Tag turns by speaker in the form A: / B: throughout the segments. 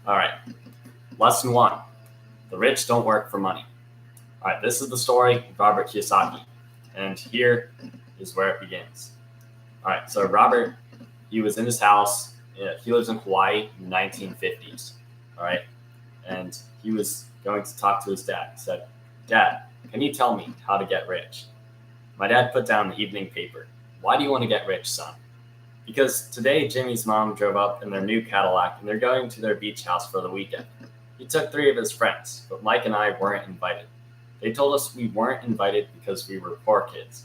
A: All right, lesson one. The rich don't work for money. All right, this is the story of Robert Kiyosaki, and here is where it begins. All right, so Robert, he was in his house. He lives in Hawaii in the 1950s. All right, and he was going to talk to his dad. He said, "Dad, can you tell me how to get rich?" My dad put down the evening paper. "Why do you want to get rich, son?" "Because today Jimmy's mom drove up in their new Cadillac and they're going to their beach house for the weekend. He took 3 of his friends, but Mike and I weren't invited. They told us we weren't invited because we were poor kids."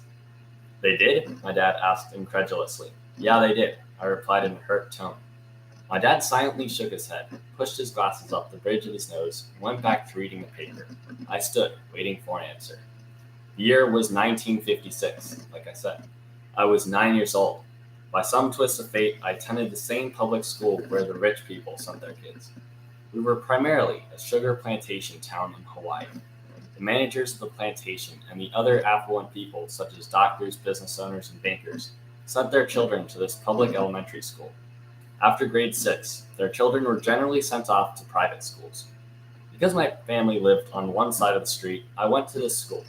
A: "They did?" my dad asked incredulously. "Yeah, they did," I replied in a hurt tone. My dad silently shook his head, pushed his glasses up the bridge of his nose, and went back to reading the paper. I stood, waiting for an answer. The year was 1956, like I said. I was 9 years old. By some twist of fate, I attended the same public school where the rich people sent their kids. We were primarily a sugar plantation town in Hawaii. The managers of the plantation and the other affluent people, such as doctors, business owners, and bankers, sent their children to this public elementary school. After grade 6, their children were generally sent off to private schools. Because my family lived on one side of the street, I went to this school.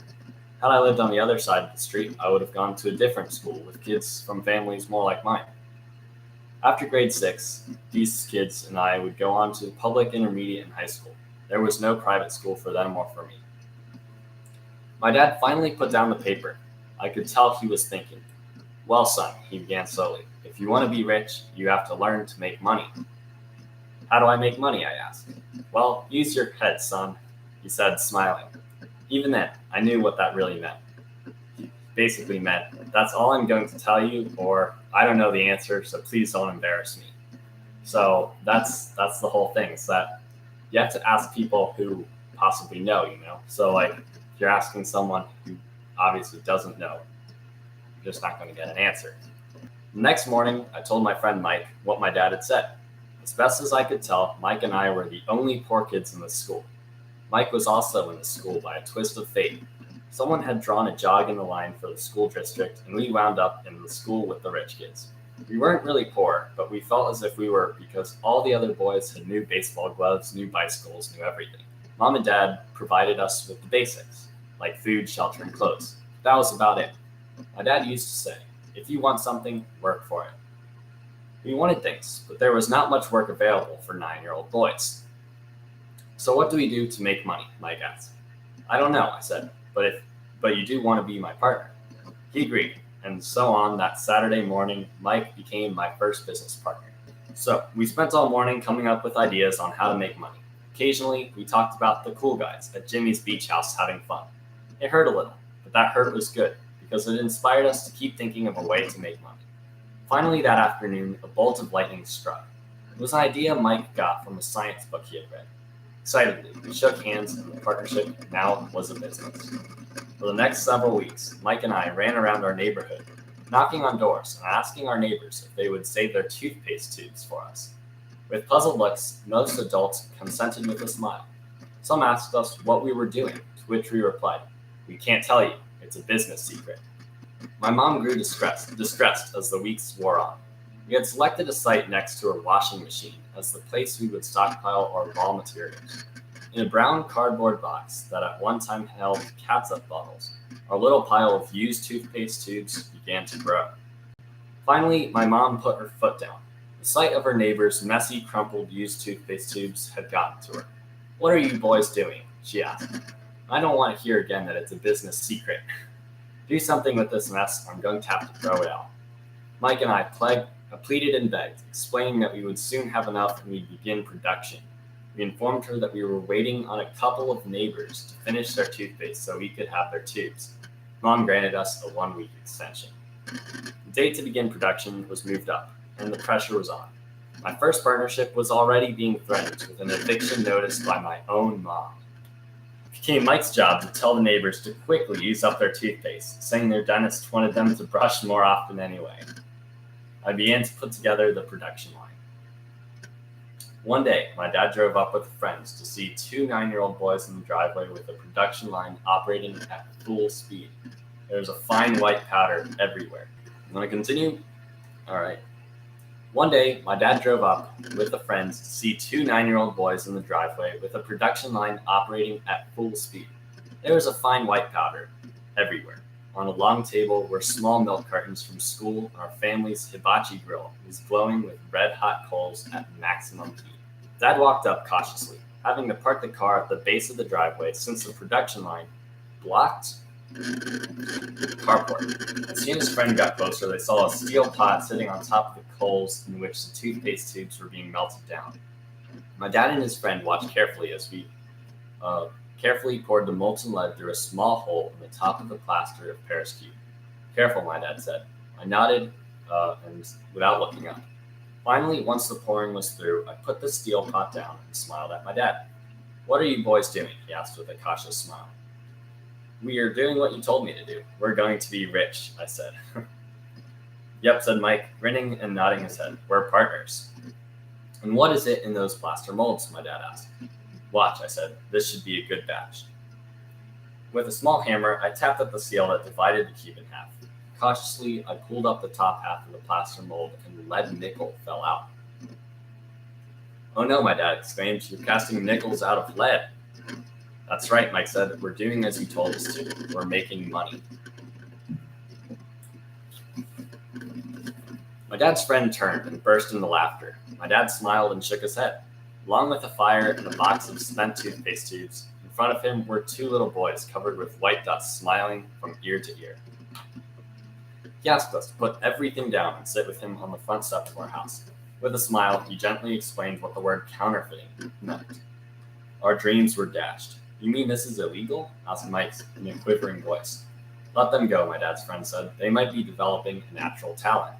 A: Had I lived on the other side of the street, I would have gone to a different school with kids from families more like mine. After grade 6, these kids and I would go on to public intermediate and high school. There was no private school for them or for me. My dad finally put down the paper. I could tell he was thinking. "Well, son," he began slowly, "if you want to be rich, you have to learn to make money." "How do I make money?" I asked. "Well, use your head, son," he said, smiling. Even then, I knew what that really meant. He basically meant, "That's all I'm going to tell you," or "I don't know the answer, so please don't embarrass me." So that's the whole thing, is that you have to ask people who possibly know, So like, if you're asking someone who obviously doesn't know, you're just not going to get an answer. The next morning, I told my friend Mike what my dad had said. As best as I could tell, Mike and I were the only poor kids in the school. Mike was also in the school by a twist of fate. Someone had drawn a jog in the line for the school district, and we wound up in the school with the rich kids. We weren't really poor, but we felt as if we were because all the other boys had new baseball gloves, new bicycles, new everything. Mom and Dad provided us with the basics, like food, shelter, and clothes. That was about it. My dad used to say, "If you want something, work for it." We wanted things, but there was not much work available for 9-year-old boys. "So what do we do to make money?" Mike asked. "I don't know," I said, but you do want to be my partner." He agreed, and so on that Saturday morning, Mike became my first business partner. So we spent all morning coming up with ideas on how to make money. Occasionally, we talked about the cool guys at Jimmy's beach house having fun. It hurt a little, but that hurt was good because it inspired us to keep thinking of a way to make money. Finally, that afternoon, a bolt of lightning struck. It was an idea Mike got from a science book he had read. Excitedly, we shook hands, and the partnership now was a business. For the next several weeks, Mike and I ran around our neighborhood, knocking on doors and asking our neighbors if they would save their toothpaste tubes for us. With puzzled looks, most adults consented with a smile. Some asked us what we were doing, to which we replied, "We can't tell you, it's a business secret." My mom grew distressed as the weeks wore on. We had selected a site next to her washing machine as the place we would stockpile our raw materials. In a brown cardboard box that at one time held catsup bottles, our little pile of used toothpaste tubes began to grow. Finally, my mom put her foot down. The sight of her neighbor's messy, crumpled used toothpaste tubes had gotten to her. "What are you boys doing?" she asked. "I don't want to hear again that it's a business secret. Do something with this mess, or I'm going to have to throw it out." Mike and I pleaded and begged, explaining that we would soon have enough and we'd begin production. We informed her that we were waiting on a couple of neighbors to finish their toothpaste so we could have their tubes. Mom granted us a 1-week extension. The date to begin production was moved up, and the pressure was on. My first partnership was already being threatened with an eviction notice by my own mom. It became Mike's job to tell the neighbors to quickly use up their toothpaste, saying their dentist wanted them to brush more often anyway. I began to put together the production line. One day, my dad drove up with friends to see 2 9-year-old boys in the driveway with the production line operating at full speed. There was a fine white powder everywhere. Want to continue? All right. One day, my dad drove up with a friend to see two 9-year-old boys in the driveway with a production line operating at full speed. There was a fine white powder everywhere. On a long table were small milk cartons from school, and our family's hibachi grill was glowing with red-hot coals at maximum heat. Dad walked up cautiously, having to park the car at the base of the driveway since the production line blocked the carport. As he and his friend got closer, they saw a steel pot sitting on top of the coals in which the toothpaste tubes were being melted down. My dad and his friend watched carefully as we carefully poured the molten lead through a small hole in the top of the plaster of Paris cube. Careful, my dad said. I nodded and without looking up. Finally, once the pouring was through, I put the steel pot down and smiled at my dad. What are you boys doing? He asked with a cautious smile. We are doing what you told me to do. We're going to be rich, I said. Yep, said Mike, grinning and nodding his head. We're partners. And what is it in those plaster molds? My dad asked. Watch, I said. This should be a good batch. With a small hammer, I tapped at the seal that divided the cube in half. Cautiously, I pulled up the top half of the plaster mold and lead nickel fell out. Oh no, my dad exclaimed. You're casting nickels out of lead. That's right, Mike said. We're doing as you told us to. We're making money. My dad's friend turned and burst into laughter. My dad smiled and shook his head. Along with a fire and a box of spent toothpaste tubes, in front of him were two little boys covered with white dust, smiling from ear to ear. He asked us to put everything down and sit with him on the front steps of our house. With a smile, he gently explained what the word counterfeiting meant. Our dreams were dashed. You mean this is illegal? Asked Mike in a quivering voice. Let them go, my dad's friend said. They might be developing a natural talent.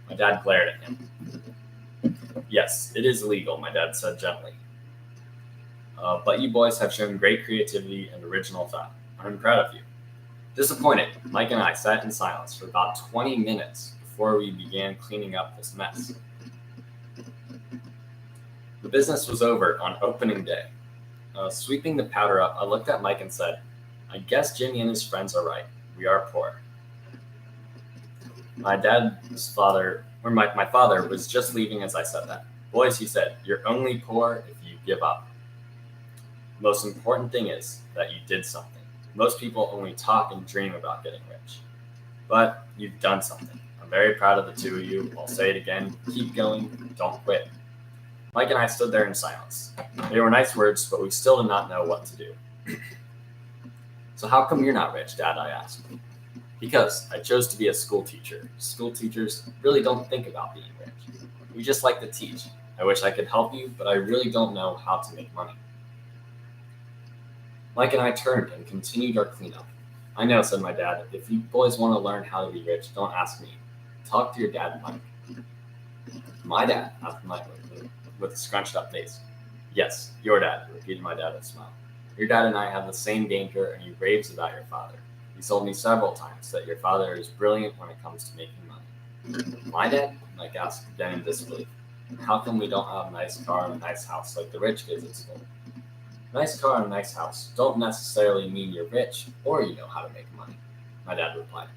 A: My dad glared at him. Yes, it is illegal, my dad said gently. But you boys have shown great creativity and original thought. I'm proud of you. Disappointed, Mike and I sat in silence for about 20 minutes before we began cleaning up this mess. The business was over on opening day. Sweeping the powder up, I looked at Mike and said, I guess Jimmy and his friends are right. We are poor. My father was just leaving as I said that. Boys, he said, you're only poor if you give up. The most important thing is that you did something. Most people only talk and dream about getting rich. But you've done something. I'm very proud of the two of you. I'll say it again. Keep going. Don't quit. Mike and I stood there in silence. They were nice words, but we still did not know what to do. So how come you're not rich, Dad? I asked. Because I chose to be a school teacher. School teachers really don't think about being rich. We just like to teach. I wish I could help you, but I really don't know how to make money. Mike and I turned and continued our cleanup. I know, said my dad. If you boys want to learn how to be rich, don't ask me. Talk to your dad, Mike. My dad? Asked Mike with a scrunched up face. Yes, your dad, repeated my dad with a smile. Your dad and I have the same danger, and he raves about your father. He told me several times that your father is brilliant when it comes to making money. My dad? Mike asked, then in disbelief. How come we don't have a nice car and a nice house like the rich kids at school? Nice car and a nice house don't necessarily mean you're rich or you know how to make money, my dad replied.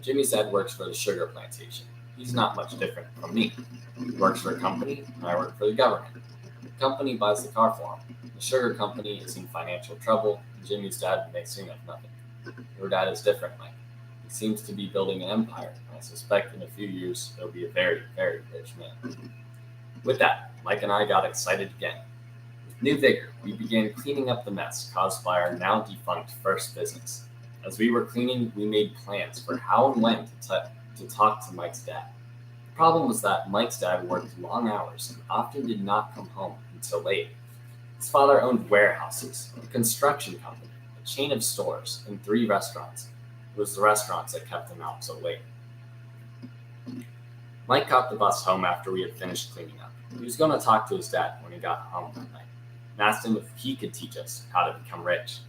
A: Jimmy's dad works for the sugar plantation. He's not much different from me. He works for a company, and I work for the government. The company buys the car for him. The sugar company is in financial trouble, and Jimmy's dad makes him of nothing. Your dad is different, Mike. He seems to be building an empire, and I suspect in a few years he'll be a very, very rich man. With that, Mike and I got excited again. With new vigor, we began cleaning up the mess caused by our now defunct first business. As we were cleaning, we made plans for how and when to talk to Mike's dad. The problem was that Mike's dad worked long hours and often did not come home until late. His father owned warehouses, a construction company, a chain of stores, and 3 restaurants. It was the restaurants that kept him out so late. Mike got the bus home after we had finished cleaning up. He was going to talk to his dad when he got home that night and asked him if he could teach us how to become rich.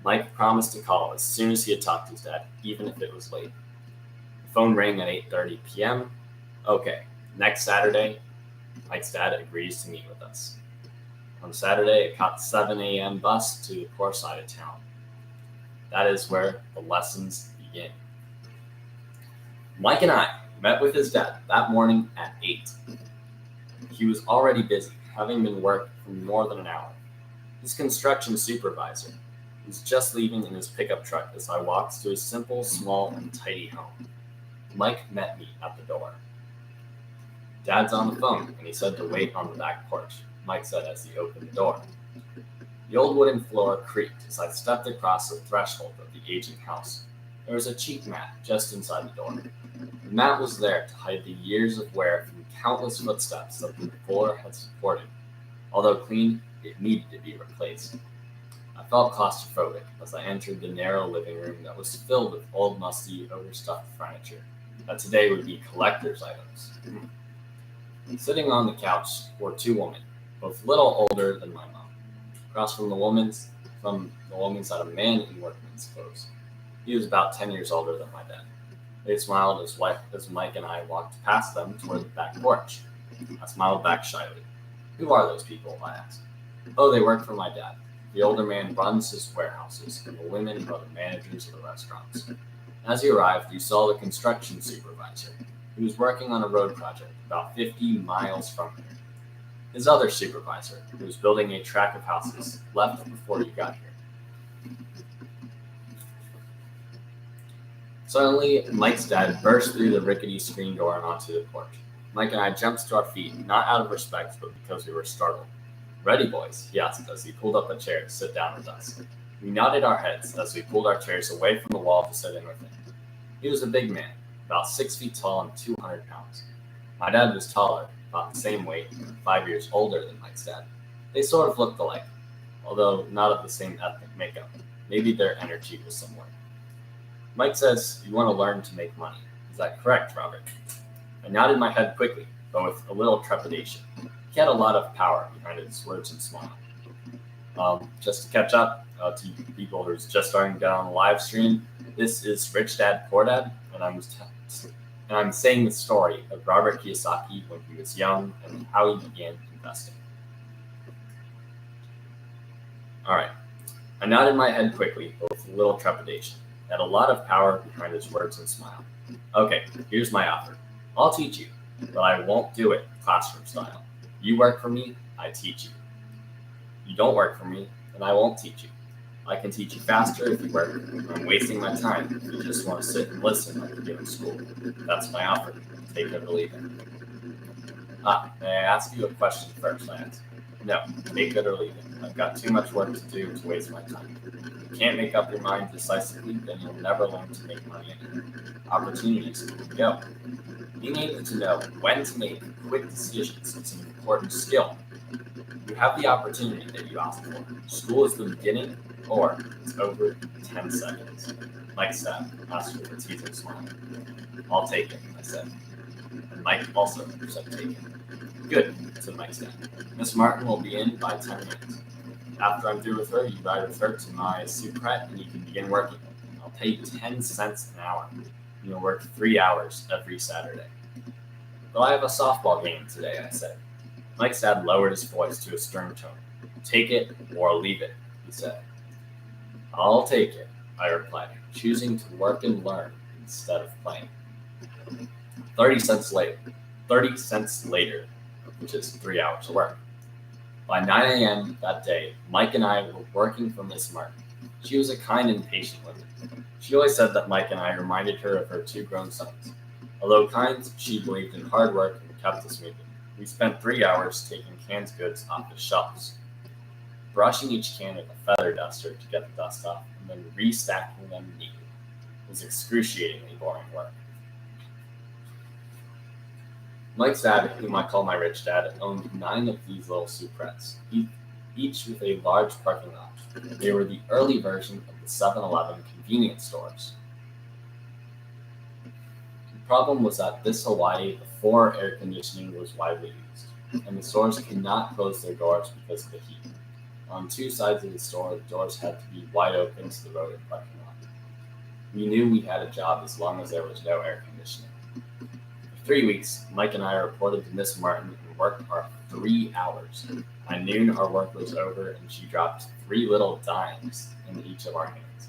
A: Mike promised to call as soon as he had talked to his dad, even if it was late. The phone rang at 8:30 p.m. Okay, next Saturday, Mike's dad agrees to meet with us. On Saturday, I caught the 7 a.m. bus to the poor side of town. That is where the lessons begin. Mike and I Met with his dad that morning at 8. He was already busy, having been working for more than an hour. His construction supervisor was just leaving in his pickup truck as I walked to his simple, small, and tidy home. Mike met me at the door. "Dad's on the phone, and he said to wait on the back porch," Mike said as he opened the door. The old wooden floor creaked as I stepped across the threshold of the aging house. There was a cheap mat just inside the door. The mat was there to hide the years of wear from countless footsteps that the floor had supported. Although clean, it needed to be replaced. I felt claustrophobic as I entered the narrow living room that was filled with old, musty, overstuffed furniture that today would be collector's items. Sitting on the couch were two women, both little older than my mom. Across from the woman sat a man in workman's clothes. He was about 10 years older than my dad. They smiled as Mike and I walked past them toward the back porch. I smiled back shyly. "Who are those people?" I asked. "Oh, they work for my dad. The older man runs his warehouses, and the women are the managers of the restaurants." As he arrived, you saw the construction supervisor. He was working on a road project about 50 miles from here. His other supervisor, who was building a tract of houses, left before you got here. Suddenly, Mike's dad burst through the rickety screen door and onto the porch. Mike and I jumped to our feet, not out of respect, but because we were startled. "Ready, boys?" he asked as he pulled up a chair to sit down with us. We nodded our heads as we pulled our chairs away from the wall to sit in with him. He was a big man, about 6 feet tall and 200 pounds. My dad was taller, about the same weight, and 5 years older than Mike's dad. They sort of looked alike, although not of the same ethnic makeup. Maybe their energy was similar. "Mike says you want to learn to make money. Is that correct, Robert?" I nodded my head quickly, but with a little trepidation. He had a lot of power behind his words and smile. Just to catch up to people who's just starting to get on the live stream, this is Rich Dad Poor Dad, and I'm saying the story of Robert Kiyosaki when he was young and how he began investing. All right. I nodded my head quickly, but with a little trepidation. He had a lot of power behind his words and smile. "Okay, here's my offer. I'll teach you, but I won't do it classroom style. You work for me, I teach you. You don't work for me, and I won't teach you. I can teach you faster if you work. I'm wasting my time if you just want to sit and listen like you do in school. That's my offer. Take it or leave it." May I ask you a question first?" I asked. "No, take it or leave it. I've got too much work to do to waste my time. If you can't make up your mind decisively, then you'll never learn to make money again. Opportunities come and go. Being able to know when to make quick decisions is an important skill. You have the opportunity that you asked for. School is the beginning, or it's over in 10 seconds. Mike said, asked with a teasing smile. "I'll take it," I said. And Mike also said take it. "Good," said Mike's dad. "Miss Martin will be in by 10 minutes. After I'm through with her, you ride with her to my soubrette and you can begin working. I'll pay you 10 cents an hour. You'll work 3 hours every Saturday." "But I have a softball game today," I said. Mike's dad lowered his voice to a stern tone. "Take it or leave it," he said. "I'll take it," I replied, choosing to work and learn instead of playing. 30 cents later, which is 3 hours of work. By 9 a.m. that day, Mike and I were working for Miss Martin. She was a kind and patient woman. She always said that Mike and I reminded her of her 2 grown sons. Although kind, she believed in hard work and kept us moving. We spent 3 hours taking canned goods off the shelves, brushing each can with a feather duster to get the dust off, and then restacking them neatly. It was excruciatingly boring work. Mike's dad, whom I call my rich dad, owned 9 of these little soubrettes, each with a large parking lot. They were the early version of the 7-Eleven convenience stores. The problem was that this Hawaii, before air conditioning was widely used, and the stores could not close their doors because of the heat. On 2 sides of the store, the doors had to be wide open to the road and parking lot. We knew we had a job as long as there was no air conditioning. For 3 weeks, Mike and I reported to Miss Martin and worked our 3 hours. By noon, our work was over, and she dropped 3 little dimes in each of our hands.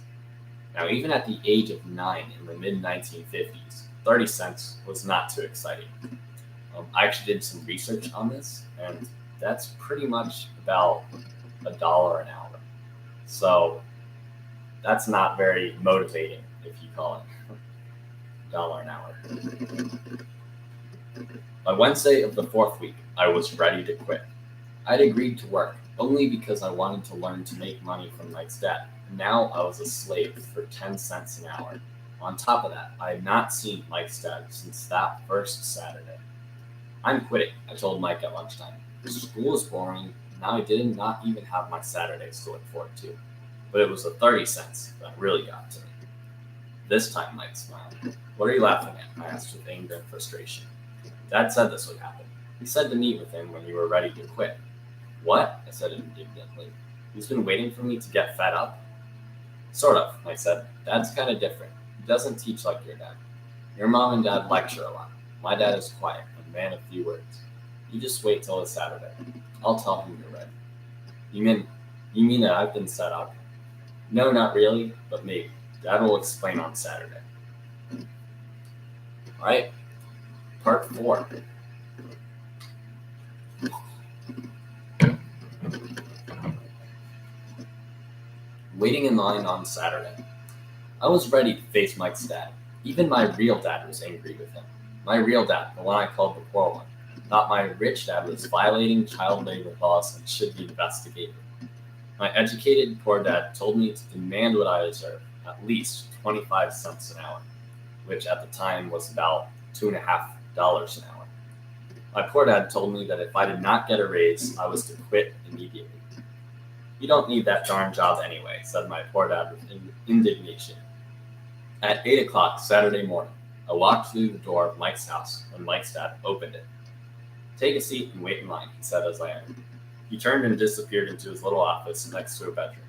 A: Now, even at the age of 9 in the mid-1950s, 30 cents was not too exciting. I actually did some research on this, and that's pretty much about $1 an hour. So that's not very motivating, if you call it $1 an hour. By Wednesday of the fourth week, I was ready to quit. I'd agreed to work only because I wanted to learn to make money from Mike's dad, and now I was a slave for 10 cents an hour. On top of that, I had not seen Mike's dad since that first Saturday. I'm quitting, I told Mike at lunchtime. School is boring, and now I did not even have my Saturdays to look forward to. But it was the 30 cents that really got to me. This time, Mike smiled. What are you laughing at? I asked with anger and frustration. Dad said this would happen. He said to meet with him when you were ready to quit. What? I said indignantly. He's been waiting for me to get fed up? Sort of, Mike said. Dad's kind of different. He doesn't teach like your dad. Your mom and dad lecture a lot. My dad is quiet, a man of few words. You just wait till it's Saturday. I'll tell him you're ready. You mean that I've been set up? No, not really, but maybe. Dad will explain on Saturday. All right, part 4. Waiting in line on Saturday. I was ready to face Mike's dad. Even my real dad was angry with him. My real dad, the one I called the poor one, thought my rich dad was violating child labor laws and should be investigated. My educated poor dad told me to demand what I deserve, at least 25 cents an hour, which at the time was about $2.50 an hour. My poor dad told me that if I did not get a raise, I was to quit immediately. You don't need that darn job anyway, said my poor dad with indignation. At 8 o'clock Saturday morning, I walked through the door of Mike's house when Mike's dad opened it. Take a seat and wait in line, he said as I entered. He turned and disappeared into his little office next to a bedroom.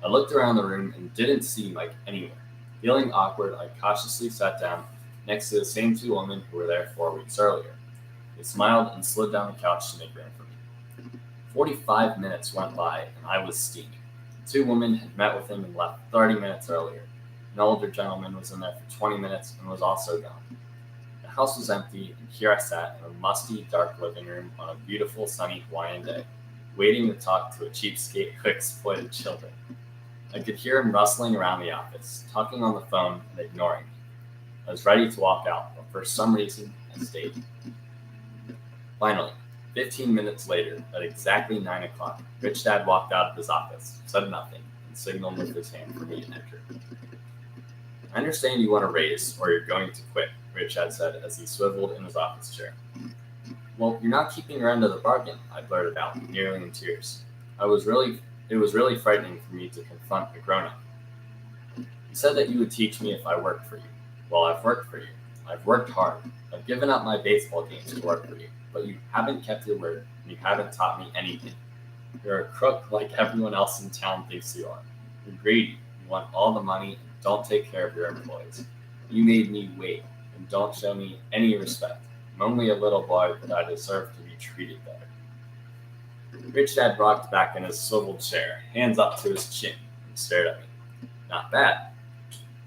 A: I looked around the room and didn't see Mike anywhere. Feeling awkward, I cautiously sat down next to the same 2 women who were there 4 weeks earlier. They smiled and slid down the couch to make room for me. 45 minutes went by and I was steaming. 2 women had met with him and left 30 minutes earlier. An older gentleman was in there for 20 minutes and was also gone. The house was empty, and here I sat in a musty, dark living room on a beautiful, sunny Hawaiian day, waiting to talk to a cheapskate who exploited children. I could hear him rustling around the office, talking on the phone and ignoring me. I was ready to walk out, but for some reason, I stayed. Finally, 15 minutes later, at exactly 9 o'clock, Rich Dad walked out of his office, said nothing, and signaled with his hand for me to enter. I understand you want a raise, or you're going to quit, Rich Dad said as he swiveled in his office chair. Well, you're not keeping your end of the bargain, I blurted out, nearly in tears. It was really frightening for me to confront a grown-up. You said that you would teach me if I worked for you. Well, I've worked for you. I've worked hard. I've given up my baseball games to work for you, but you haven't kept your word, and you haven't taught me anything. You're a crook like everyone else in town thinks you are. You're greedy. You want all the money and don't take care of your employees. You made me wait and don't show me any respect. I'm only a little boy, but I deserve to be treated better. Rich Dad rocked back in his swiveled chair, hands up to his chin, and stared at me. Not bad,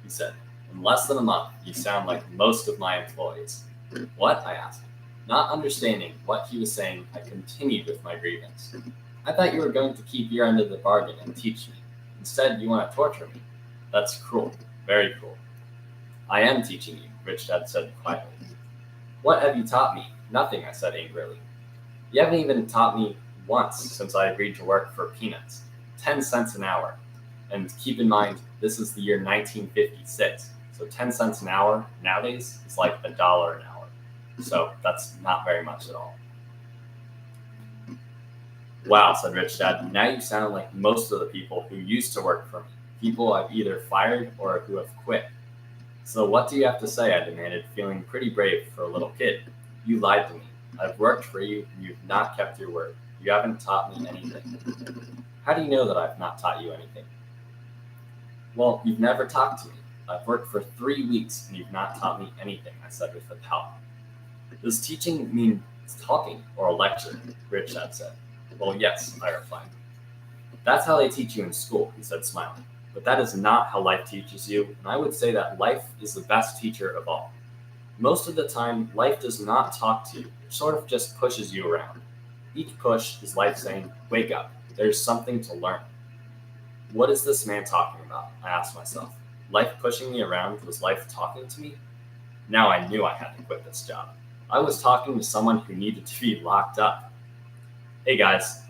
A: he said. In less than a month, you sound like most of my employees. What? I asked. Not understanding what he was saying, I continued with my grievance. I thought you were going to keep your end of the bargain and teach me. Instead, you want to torture me. That's cruel. Very cruel. I am teaching you, Rich Dad said quietly. What have you taught me? Nothing, I said angrily. You haven't even taught me once since I agreed to work for peanuts. 10 cents an hour. And keep in mind, this is the year 1956. So 10 cents an hour nowadays is like $1 an hour. So that's not very much at all. Wow, said Rich Dad. Now you sound like most of the people who used to work for me. People I've either fired or who have quit. So what do you have to say? I demanded, feeling pretty brave for a little kid. You lied to me. I've worked for you and you've not kept your word. You haven't taught me anything. How do you know that I've not taught you anything? Well, you've never talked to me. I've worked for 3 weeks and you've not taught me anything, I said with a pout. Does teaching mean talking or a lecture? Rich Dad said. Well, yes, I replied. That's how they teach you in school, he said, smiling. But that is not how life teaches you, and I would say that life is the best teacher of all. Most of the time, life does not talk to you, it sort of just pushes you around. Each push is life saying, "Wake up, there's something to learn." What is this man talking about? I asked myself. Life pushing me around was life talking to me? Now I knew I had to quit this job. I was talking to someone who needed to be locked up. Hey guys,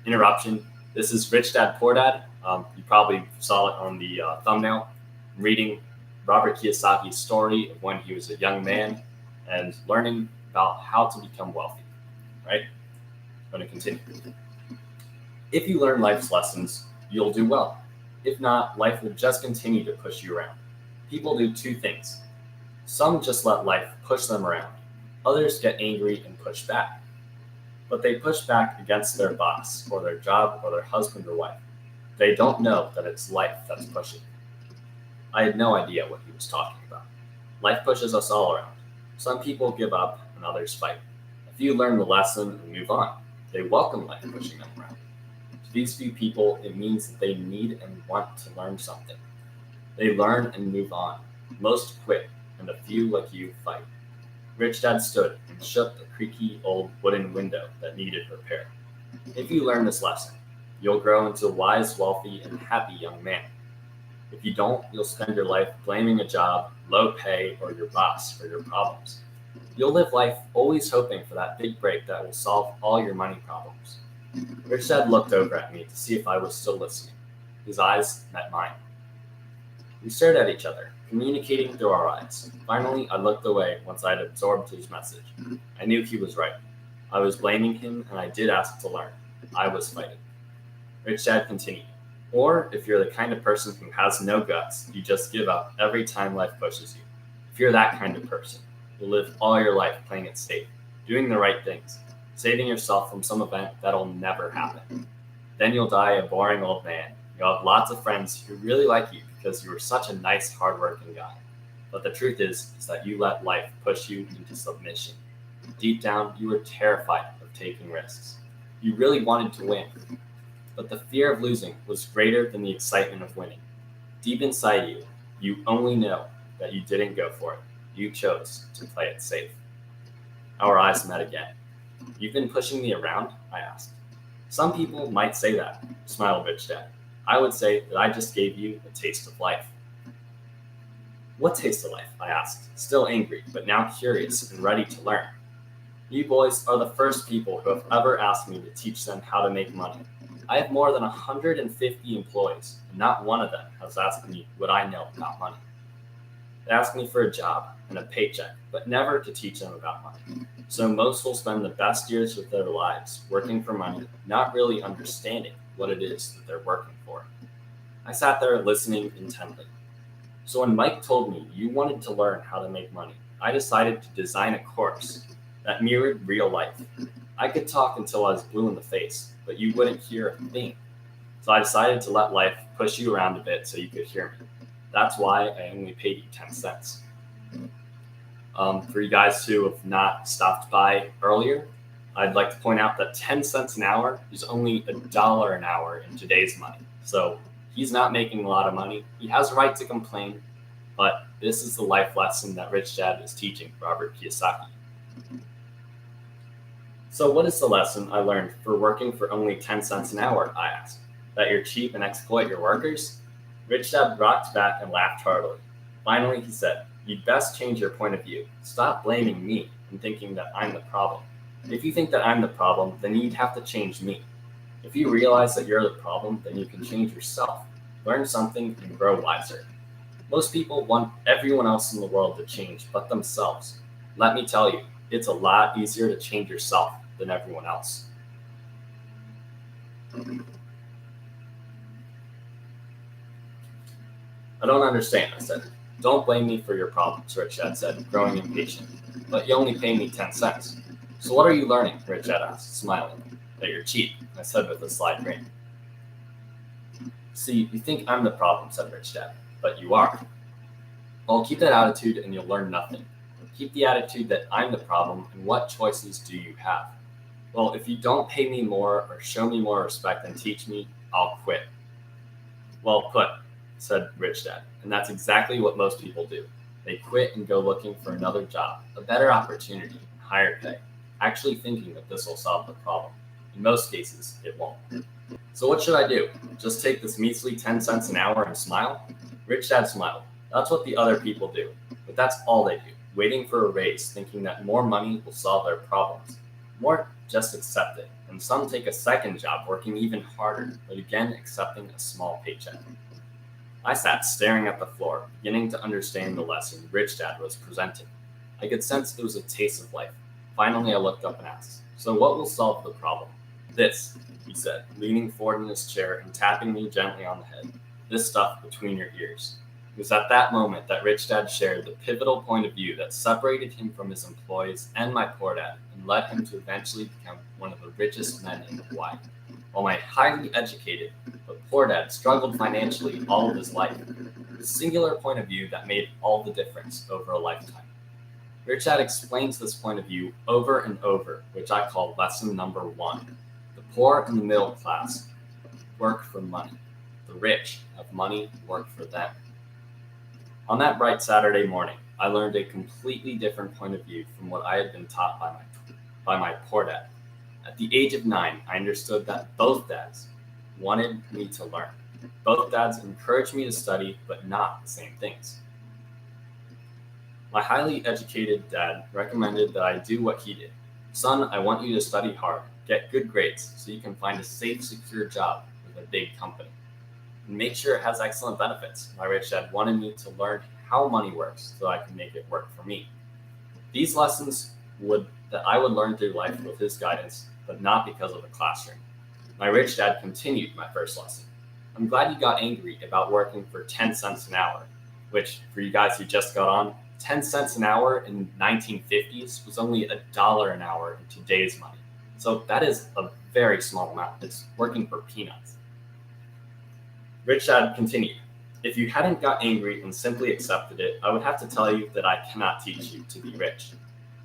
A: interruption. This is Rich Dad Poor Dad. You probably saw it on the thumbnail. I'm reading Robert Kiyosaki's story of when he was a young man and learning about how to become wealthy. Right? I'm going to continue. If you learn life's lessons, you'll do well. If not, life will just continue to push you around. People do two things. Some just let life push them around. Others get angry and push back. But they push back against their boss or their job or their husband or wife. They don't know that it's life that's pushing. I had no idea what he was talking about. Life pushes us all around. Some people give up and others fight. A few learn the lesson and move on. They welcome life pushing them around. To these few people, it means that they need and want to learn something. They learn and move on. Most quit, and a few like you fight. Rich Dad stood and shook the creaky old wooden window that needed repair. If you learn this lesson, you'll grow into a wise, wealthy, and happy young man. If you don't, you'll spend your life blaming a job, low pay, or your boss for your problems. You'll live life always hoping for that big break that will solve all your money problems. Rich Dad looked over at me to see if I was still listening. His eyes met mine. We stared at each other, communicating through our eyes. Finally, I looked away once I had absorbed his message. I knew he was right. I was blaming him, and I did ask to learn. I was fighting. Rich Dad continued. Or, if you're the kind of person who has no guts, you just give up every time life pushes you. If you're that kind of person, you'll live all your life playing it safe, doing the right things, saving yourself from some event that'll never happen. Then you'll die a boring old man. You'll have lots of friends who really like you because you were such a nice, hardworking guy. But the truth is that you let life push you into submission. Deep down, you were terrified of taking risks. You really wanted to win. But the fear of losing was greater than the excitement of winning. Deep inside you, you only know that you didn't go for it. You chose to play it safe. Our eyes met again. You've been pushing me around? I asked. Some people might say that, smiled Rich Dad. I would say that I just gave you a taste of life. What taste of life? I asked, still angry, but now curious and ready to learn. You boys are the first people who have ever asked me to teach them how to make money. I have more than 150 employees, and not one of them has asked me what I know about money. They ask me for a job and a paycheck, but never to teach them about money. So most will spend the best years of their lives working for money, not really understanding what it is that they're working for. I sat there listening intently. So when Mike told me you wanted to learn how to make money, I decided to design a course that mirrored real life. I could talk until I was blue in the face, but you wouldn't hear a thing. So I decided to let life push you around a bit so you could hear me. That's why I only paid you 10 cents. For you guys who have not stopped by earlier, I'd like to point out that 10 cents an hour is only $1 an hour in today's money. So he's not making a lot of money. He has a right to complain, but this is the life lesson that Rich Dad is teaching Robert Kiyosaki. So what is the lesson I learned for working for only 10 cents an hour, I asked? That you're cheap and exploit your workers? Rich Dad rocked back and laughed heartily. Finally, he said, "You'd best change your point of view. Stop blaming me and thinking that I'm the problem. If you think that I'm the problem, then you'd have to change me. If you realize that you're the problem, then you can change yourself, learn something, and grow wiser. Most people want everyone else in the world to change but themselves. Let me tell you, it's a lot easier to change yourself than everyone else." I don't understand, I said. Don't blame me for your problems, Rich Dad said, growing impatient. But you only pay me 10 cents. So what are you learning? Rich Dad asked, smiling. That you're cheap, I said with a sly grin. See, you think I'm the problem, said Rich Dad, but you are. Well, keep that attitude and you'll learn nothing. Keep the attitude that I'm the problem, and what choices do you have? Well, if you don't pay me more or show me more respect and teach me, I'll quit. Well put, said Rich Dad, and that's exactly what most people do. They quit and go looking for another job, a better opportunity, higher pay, actually thinking that this will solve the problem. In most cases, it won't. So what should I do? Just take this measly 10 cents an hour and smile? Rich Dad smiled. That's what the other people do. But that's all they do, waiting for a raise, thinking that more money will solve their problems. More just accept it. And some take a second job, working even harder, but again accepting a small paycheck. I sat staring at the floor, beginning to understand the lesson Rich Dad was presenting. I could sense it was a taste of life. Finally, I looked up and asked, "So what will solve the problem?" "This," he said, leaning forward in his chair and tapping me gently on the head. "This stuff between your ears." It was at that moment that Rich Dad shared the pivotal point of view that separated him from his employees and my poor dad and led him to eventually become one of the richest men in Hawaii. While my highly educated but poor dad struggled financially all of his life, a singular point of view that made all the difference over a lifetime. Rich Dad explains this point of view over and over, which I call lesson number 1. The poor and the middle class work for money. The rich have money work for them. On that bright Saturday morning, I learned a completely different point of view from what I had been taught by my poor dad. At the age of 9, I understood that both dads wanted me to learn. Both dads encouraged me to study, but not the same things. My highly educated dad recommended that I do what he did. "Son, I want you to study hard, get good grades, so you can find a safe, secure job with a big company. And make sure it has excellent benefits." My rich dad wanted me to learn how money works so I can make it work for me. These lessons that I would learn through life with his guidance, but not because of the classroom. My rich dad continued my first lesson. "I'm glad you got angry about working for 10 cents an hour," which, for you guys who just got on, 10 cents an hour in the 1950s was only $1 an hour in today's money. So that is a very small amount. It's working for peanuts. Rich Dad continued, "If you hadn't got angry and simply accepted it, I would have to tell you that I cannot teach you to be rich.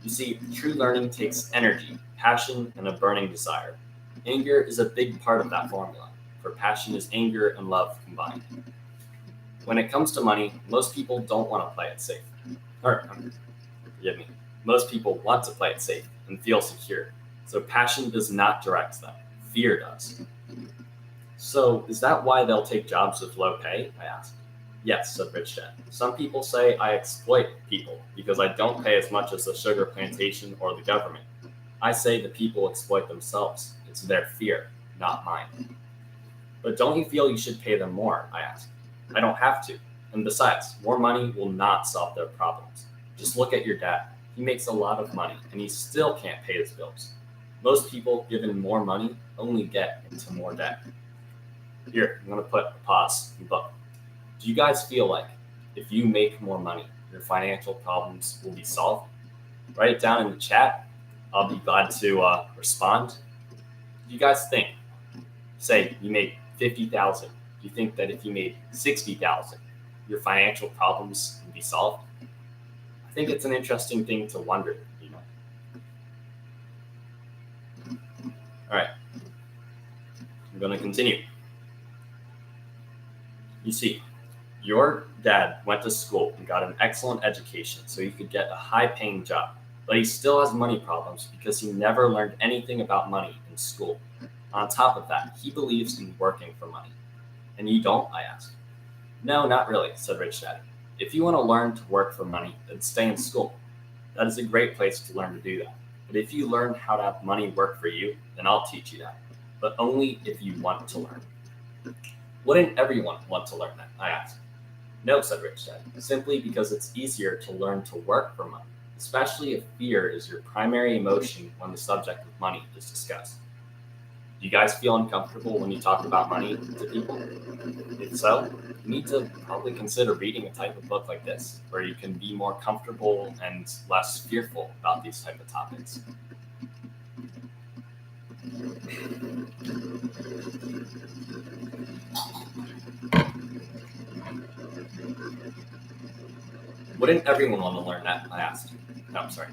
A: You see, true learning takes energy, passion, and a burning desire. Anger is a big part of that formula, for passion is anger and love combined. When it comes to money, most people don't want to play it safe. Forgive me. Most people want to play it safe and feel secure. So passion does not direct them. Fear does." "So is that why they'll take jobs with low pay?" I asked. "Yes," said Rich Dad. "Some people say I exploit people because I don't pay as much as the sugar plantation or the government. I say the people exploit themselves. It's their fear, not mine." "But don't you feel you should pay them more?" I asked. "I don't have to. And besides, more money will not solve their problems. Just look at your dad. He makes a lot of money and he still can't pay his bills. Most people given more money only get into more debt." Here, I'm going to put a pause in the book. Do you guys feel like if you make more money, your financial problems will be solved? Write it down in the chat. I'll be glad to respond. Do you guys think, say you made 50,000, do you think that if you made 60,000, your financial problems will be solved? I think it's an interesting thing to wonder, you know. All right, I'm going to continue. You see, your dad went to school and got an excellent education so he could get a high-paying job, but he still has money problems because he never learned anything about money in school. On top of that, he believes in working for money. "And you don't?" I asked. "No, not really," said Rich Dad. "If you want to learn to work for money, then stay in school. That is a great place to learn to do that. But if you learn how to have money work for you, then I'll teach you that. But only if you want to learn." "Wouldn't everyone want to learn that?" I asked. "No," said Rich Dad, "simply because it's easier to learn to work for money, especially if fear is your primary emotion when the subject of money is discussed." Do you guys feel uncomfortable when you talk about money to people? If so, you need to probably consider reading a type of book like this, where you can be more comfortable and less fearful about these type of topics. "Wouldn't everyone want to learn that?" I asked. No, I'm sorry.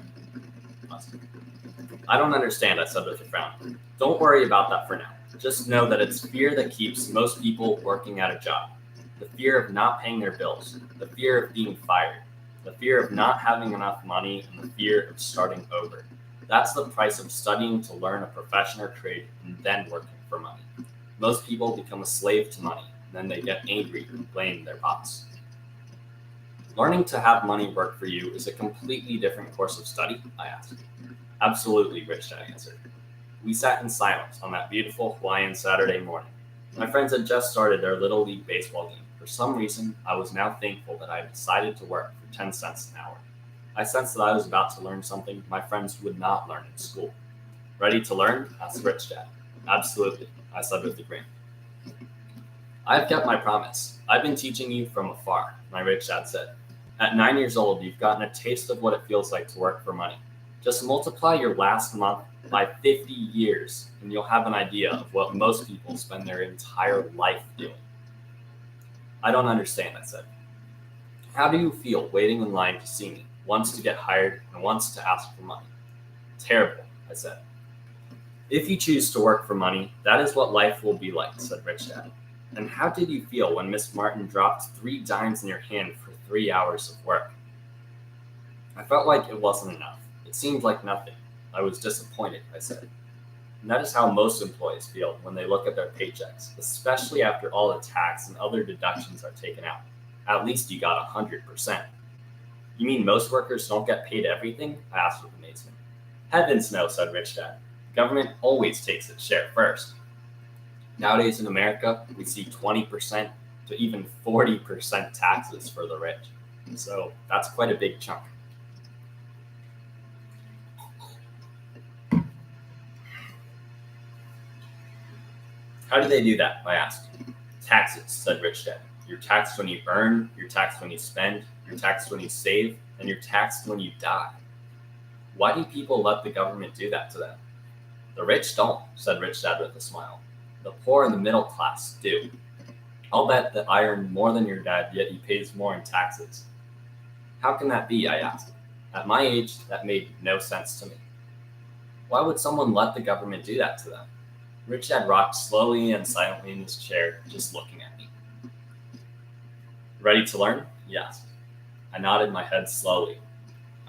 A: "I don't understand," I said with a frown. "Don't worry about that for now. Just know that it's fear that keeps most people working at a job. The fear of not paying their bills. The fear of being fired. The fear of not having enough money and the fear of starting over. That's the price of studying to learn a profession or trade and then working for money. Most people become a slave to money, and then they get angry and blame their boss. Learning to have money work for you is a completely different course of study, I asked. Absolutely, Rich Dad answered. We sat in silence on that beautiful Hawaiian Saturday morning. My friends had just started their Little League baseball game. For some reason, I was now thankful that I had decided to work for 10 cents an hour. I sensed that I was about to learn something my friends would not learn in school. Ready to learn? Asked Rich Dad. Absolutely, I said with a grin. I've kept my promise. I've been teaching you from afar, my rich dad said. At 9 years old, you've gotten a taste of what it feels like to work for money. Just multiply your last month by 50 years, and you'll have an idea of what most people spend their entire life doing. I don't understand, I said. How do you feel waiting in line to see me, once to get hired and once to ask for money? Terrible, I said. If you choose to work for money, that is what life will be like, said Rich Dad. And how did you feel when Miss Martin dropped 3 dimes in your hand for 3 hours of work? I felt like it wasn't enough. It seemed like nothing. I was disappointed, I said. And that is how most employees feel when they look at their paychecks, especially after all the tax and other deductions are taken out. At least you got 100%. You mean most workers don't get paid everything? I asked with amazement. Heavens no, said Rich Dad. The government always takes its share first. Nowadays in America, we see 20% to even 40% taxes for the rich. So that's quite a big chunk. How do they do that? I asked. Taxes, said Rich Dad. You're taxed when you earn, you're taxed when you spend, you're taxed when you save, and you're taxed when you die. Why do people let the government do that to them? The rich don't, said Rich Dad with a smile. The poor and the middle class do. I'll bet that I earn more than your dad, yet he pays more in taxes. How can that be? I asked. At my age, that made no sense to me. Why would someone let the government do that to them? Rich Dad rocked slowly and silently in his chair, just looking at me. Ready to learn? He asked. I nodded my head slowly.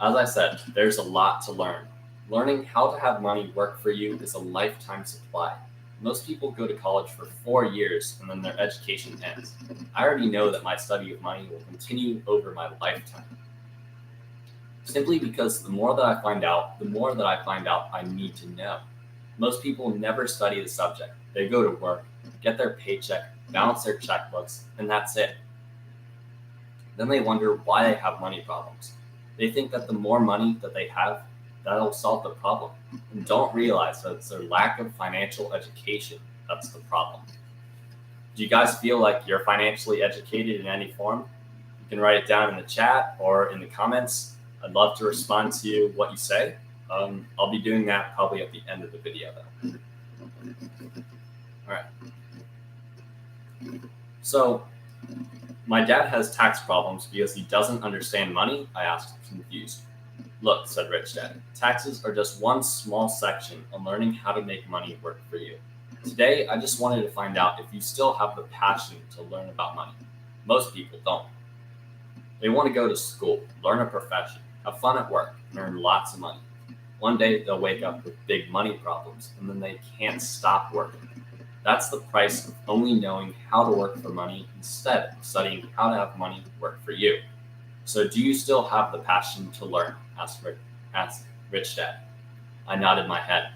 A: As I said, there's a lot to learn. Learning how to have money work for you is a lifetime supply. Most people go to college for 4 years and then their education ends. I already know that my study of money will continue over my lifetime. Simply because the more that I find out, the more that I find out I need to know. Most people never study the subject. They go to work, get their paycheck, balance their checkbooks, and that's it. Then they wonder why they have money problems. They think that the more money that they have, that'll solve the problem, and don't realize that it's their lack of financial education that's the problem. Do you guys feel like you're financially educated in any form? You can write it down in the chat or in the comments. I'd love to respond to what you say. I'll be doing that probably at the end of the video, though. All right. So, my dad has tax problems because he doesn't understand money? I asked, confused. Look, said Rich Dad, taxes are just one small section on learning how to make money work for you. Today, I just wanted to find out if you still have the passion to learn about money. Most people don't. They want to go to school, learn a profession, have fun at work, and earn lots of money. One day, they'll wake up with big money problems, and then they can't stop working. That's the price of only knowing how to work for money instead of studying how to have money work for you. So do you still have the passion to learn? Asked Rich Dad. I nodded my head.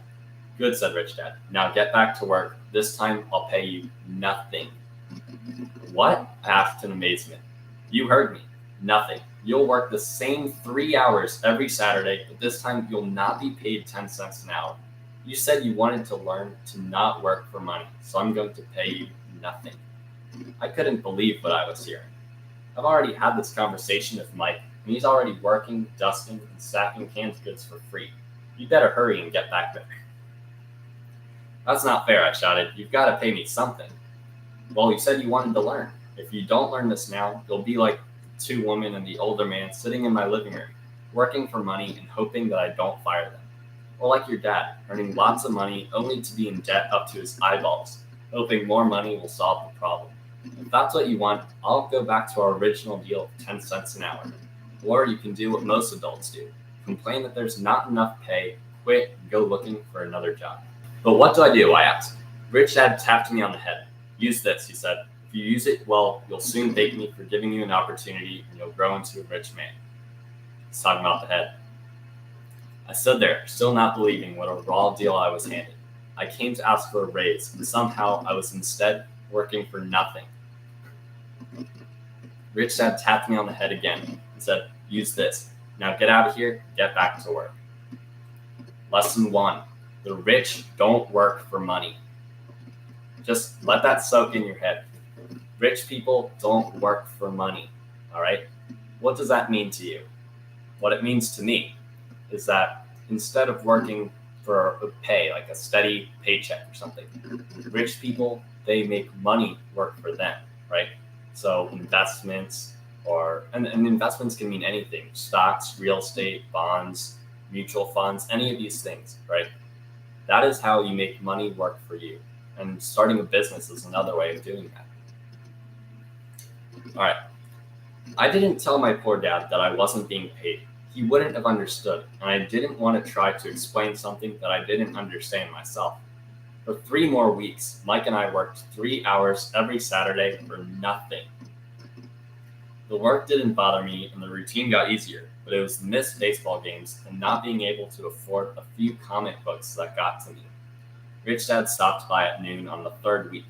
A: Good, said Rich Dad. Now get back to work. This time I'll pay you nothing. What? I asked in amazement. You heard me. Nothing. You'll work the same 3 hours every Saturday, but this time you'll not be paid 10 cents an hour. You said you wanted to learn to not work for money, so I'm going to pay you nothing. I couldn't believe what I was hearing. I've already had this conversation with Mike, and he's already working, dusting, and stacking canned goods for free. You better hurry and get back there. That's not fair, I shouted. You've got to pay me something. Well, you said you wanted to learn. If you don't learn this now, you'll be like the 2 women and the older man sitting in my living room, working for money and hoping that I don't fire them. Or like your dad, earning lots of money only to be in debt up to his eyeballs, hoping more money will solve the problem. If that's what you want, I'll go back to our original deal of 10 cents an hour. Or you can do what most adults do: complain that there's not enough pay, quit, and go looking for another job. But what do? I asked. Rich Dad tapped me on the head. Use this, he said. If you use it well, you'll soon thank me for giving you an opportunity and you'll grow into a rich man. He's talking about the head. I stood there, still not believing what a raw deal I was handed. I came to ask for a raise, and somehow I was instead working for nothing. Rich Dad tapped me on the head again and said, use this. Now get out of here, get back to work. Lesson 1. The rich don't work for money. Just let that soak in your head. Rich people don't work for money, all right? What does that mean to you? What it means to me is that instead of working for a pay, like a steady paycheck or something, rich people, they make money work for them, right? So investments, and investments can mean anything: stocks, real estate, bonds, mutual funds, any of these things, right? That is how you make money work for you. And starting a business is another way of doing that. All right. I didn't tell my poor dad that I wasn't being paid. He wouldn't have understood, and I didn't want to try to explain something that I didn't understand myself. For 3 more weeks, Mike and I worked 3 hours every Saturday for nothing. The work didn't bother me, and the routine got easier, but it was the missed baseball games and not being able to afford a few comic books that got to me. Rich Dad stopped by at noon on the 3rd week.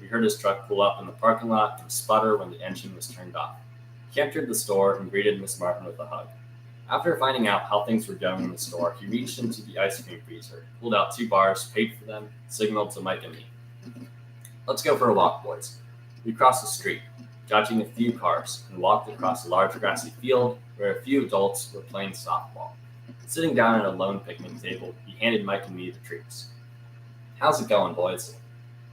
A: We heard his truck pull up in the parking lot and sputter when the engine was turned off. He entered the store and greeted Miss Martin with a hug. After finding out how things were going in the store, he reached into the ice cream freezer, pulled out 2 bars, paid for them, signaled to Mike and me. Let's go for a walk, boys. We crossed the street, dodging a few cars, and walked across a large grassy field where a few adults were playing softball. Sitting down at a lone picnic table, he handed Mike and me the treats. How's it going, boys?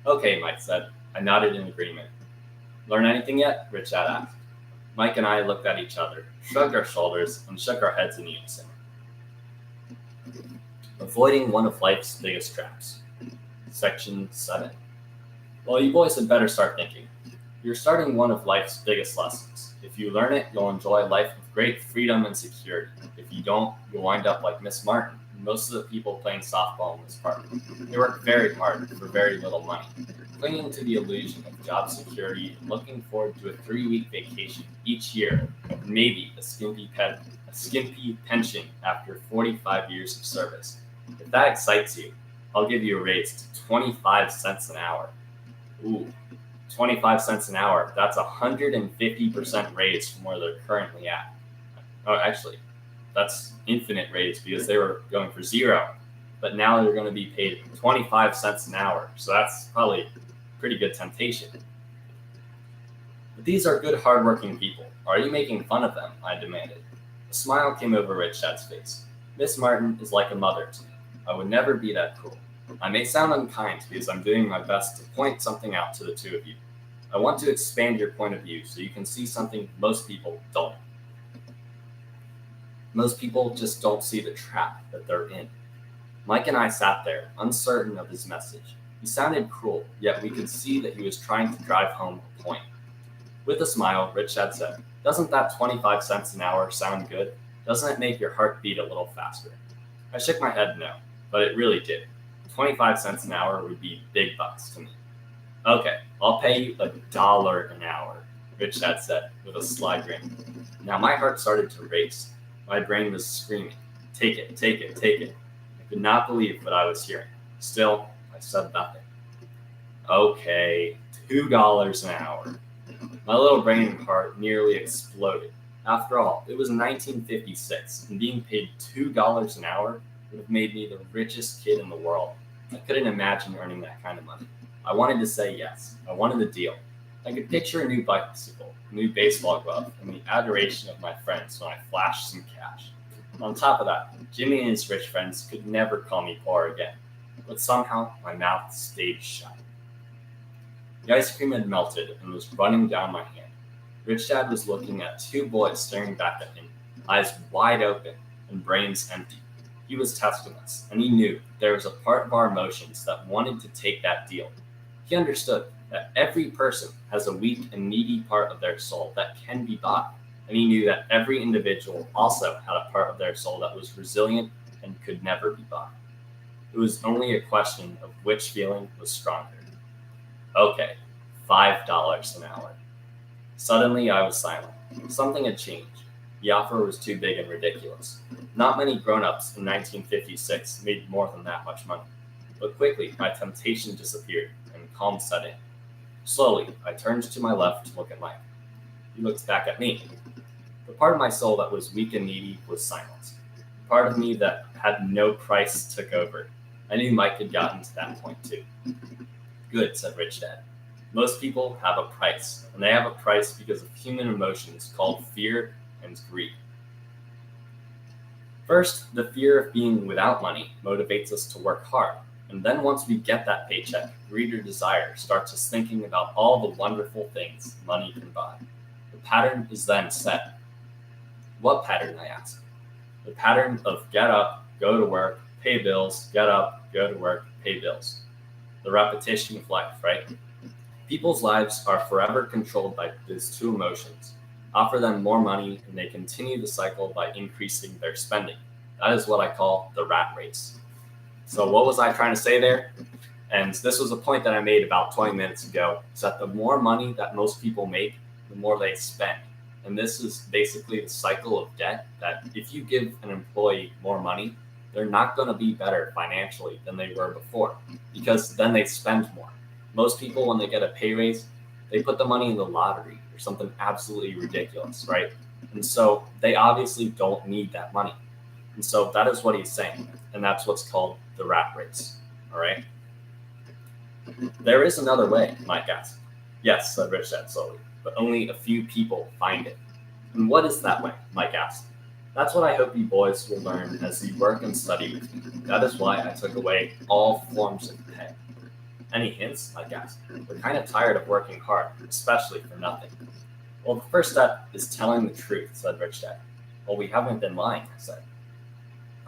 A: Okay, Mike said. I nodded in agreement. Learn anything yet? Rich Dad asked. Mike and I looked at each other, shrugged our shoulders, and shook our heads in unison. Avoiding one of life's biggest traps. Section 7. Well, you boys had better start thinking. You're starting one of life's biggest lessons. If you learn it, you'll enjoy life with great freedom and security. If you don't, you'll wind up like Miss Martin and most of the people playing softball in this park. They work very hard for very little money, clinging to the illusion of job security and looking forward to a 3-week vacation each year, and maybe a skimpy pension after 45 years of service. If that excites you, I'll give you a raise to 25 cents an hour. Ooh, 25 cents an hour. That's 150% raise from where they're currently at. Oh, actually, that's infinite raise because they were going for 0, but now they're going to be paid 25 cents an hour. So that's probably a pretty good temptation. But these are good, hardworking people. Are you making fun of them? I demanded. A smile came over Rich Dad's face. Miss Martin is like a mother to me. I would never be that cruel. I may sound unkind because I'm doing my best to point something out to the two of you. I want to expand your point of view so you can see something most people don't. Most people just don't see the trap that they're in. Mike and I sat there, uncertain of his message. He sounded cruel, yet we could see that he was trying to drive home a point. With a smile, Rich Dad said, "Doesn't that 25 cents an hour sound good? Doesn't it make your heart beat a little faster?" I shook my head no, but it really did. 25 cents an hour would be big bucks to me. Okay, I'll pay you $1 an hour, Rich Dad said with a sly grin. Now my heart started to race. My brain was screaming, "Take it, take it, take it." I could not believe what I was hearing. Still, I said nothing. Okay, $2 an hour. My little brain and heart nearly exploded. After all, it was 1956, and being paid $2 an hour would have made me the richest kid in the world. I couldn't imagine earning that kind of money. I wanted to say yes. I wanted the deal. I could picture a new bicycle, a new baseball glove, and the adoration of my friends when I flashed some cash. On top of that, Jimmy and his rich friends could never call me poor again. But somehow, my mouth stayed shut. The ice cream had melted and was running down my hand. Rich Dad was looking at 2 boys staring back at him, eyes wide open and brains empty. He was testing us, and he knew there was a part of our emotions that wanted to take that deal. He understood that every person has a weak and needy part of their soul that can be bought. And he knew that every individual also had a part of their soul that was resilient and could never be bought. It was only a question of which feeling was stronger. Okay, $5 an hour. Suddenly I was silent. Something had changed. The offer was too big and ridiculous. Not many grown-ups in 1956 made more than that much money. But quickly, my temptation disappeared, and calm set in. Slowly, I turned to my left to look at Mike. He looked back at me. The part of my soul that was weak and needy was silenced. The part of me that had no price took over. I knew Mike had gotten to that point too. Good, said Rich Dad. Most people have a price, and they have a price because of human emotions called fear and greed. First, the fear of being without money motivates us to work hard. And then once we get that paycheck, greed or desire starts us thinking about all the wonderful things money can buy. The pattern is then set. What pattern, I ask? The pattern of get up, go to work, pay bills, get up, go to work, pay bills. The repetition of life, right? People's lives are forever controlled by these two emotions. Offer them more money and they continue the cycle by increasing their spending. That is what I call the rat race. So what was I trying to say there? And this was a point that I made about 20 minutes ago, is that the more money that most people make, the more they spend. And this is basically the cycle of debt, that if you give an employee more money, they're not going to be better financially than they were before, because then they spend more. Most people, when they get a pay raise, they put the money in the lottery or something absolutely ridiculous, right? And so they obviously don't need that money. And so that is what he's saying. And that's what's called the rat race, all right? There is another way, Mike asked. Yes, said Rich Dad slowly, but only a few people find it. And what is that way, Mike asked. That's what I hope you boys will learn as you work and study with me. That is why I took away all forms of pay. Any hints? Mike asked. We're kind of tired of working hard, especially for nothing. Well, the first step is telling the truth, said Rich Dad. Well, we haven't been lying, I said.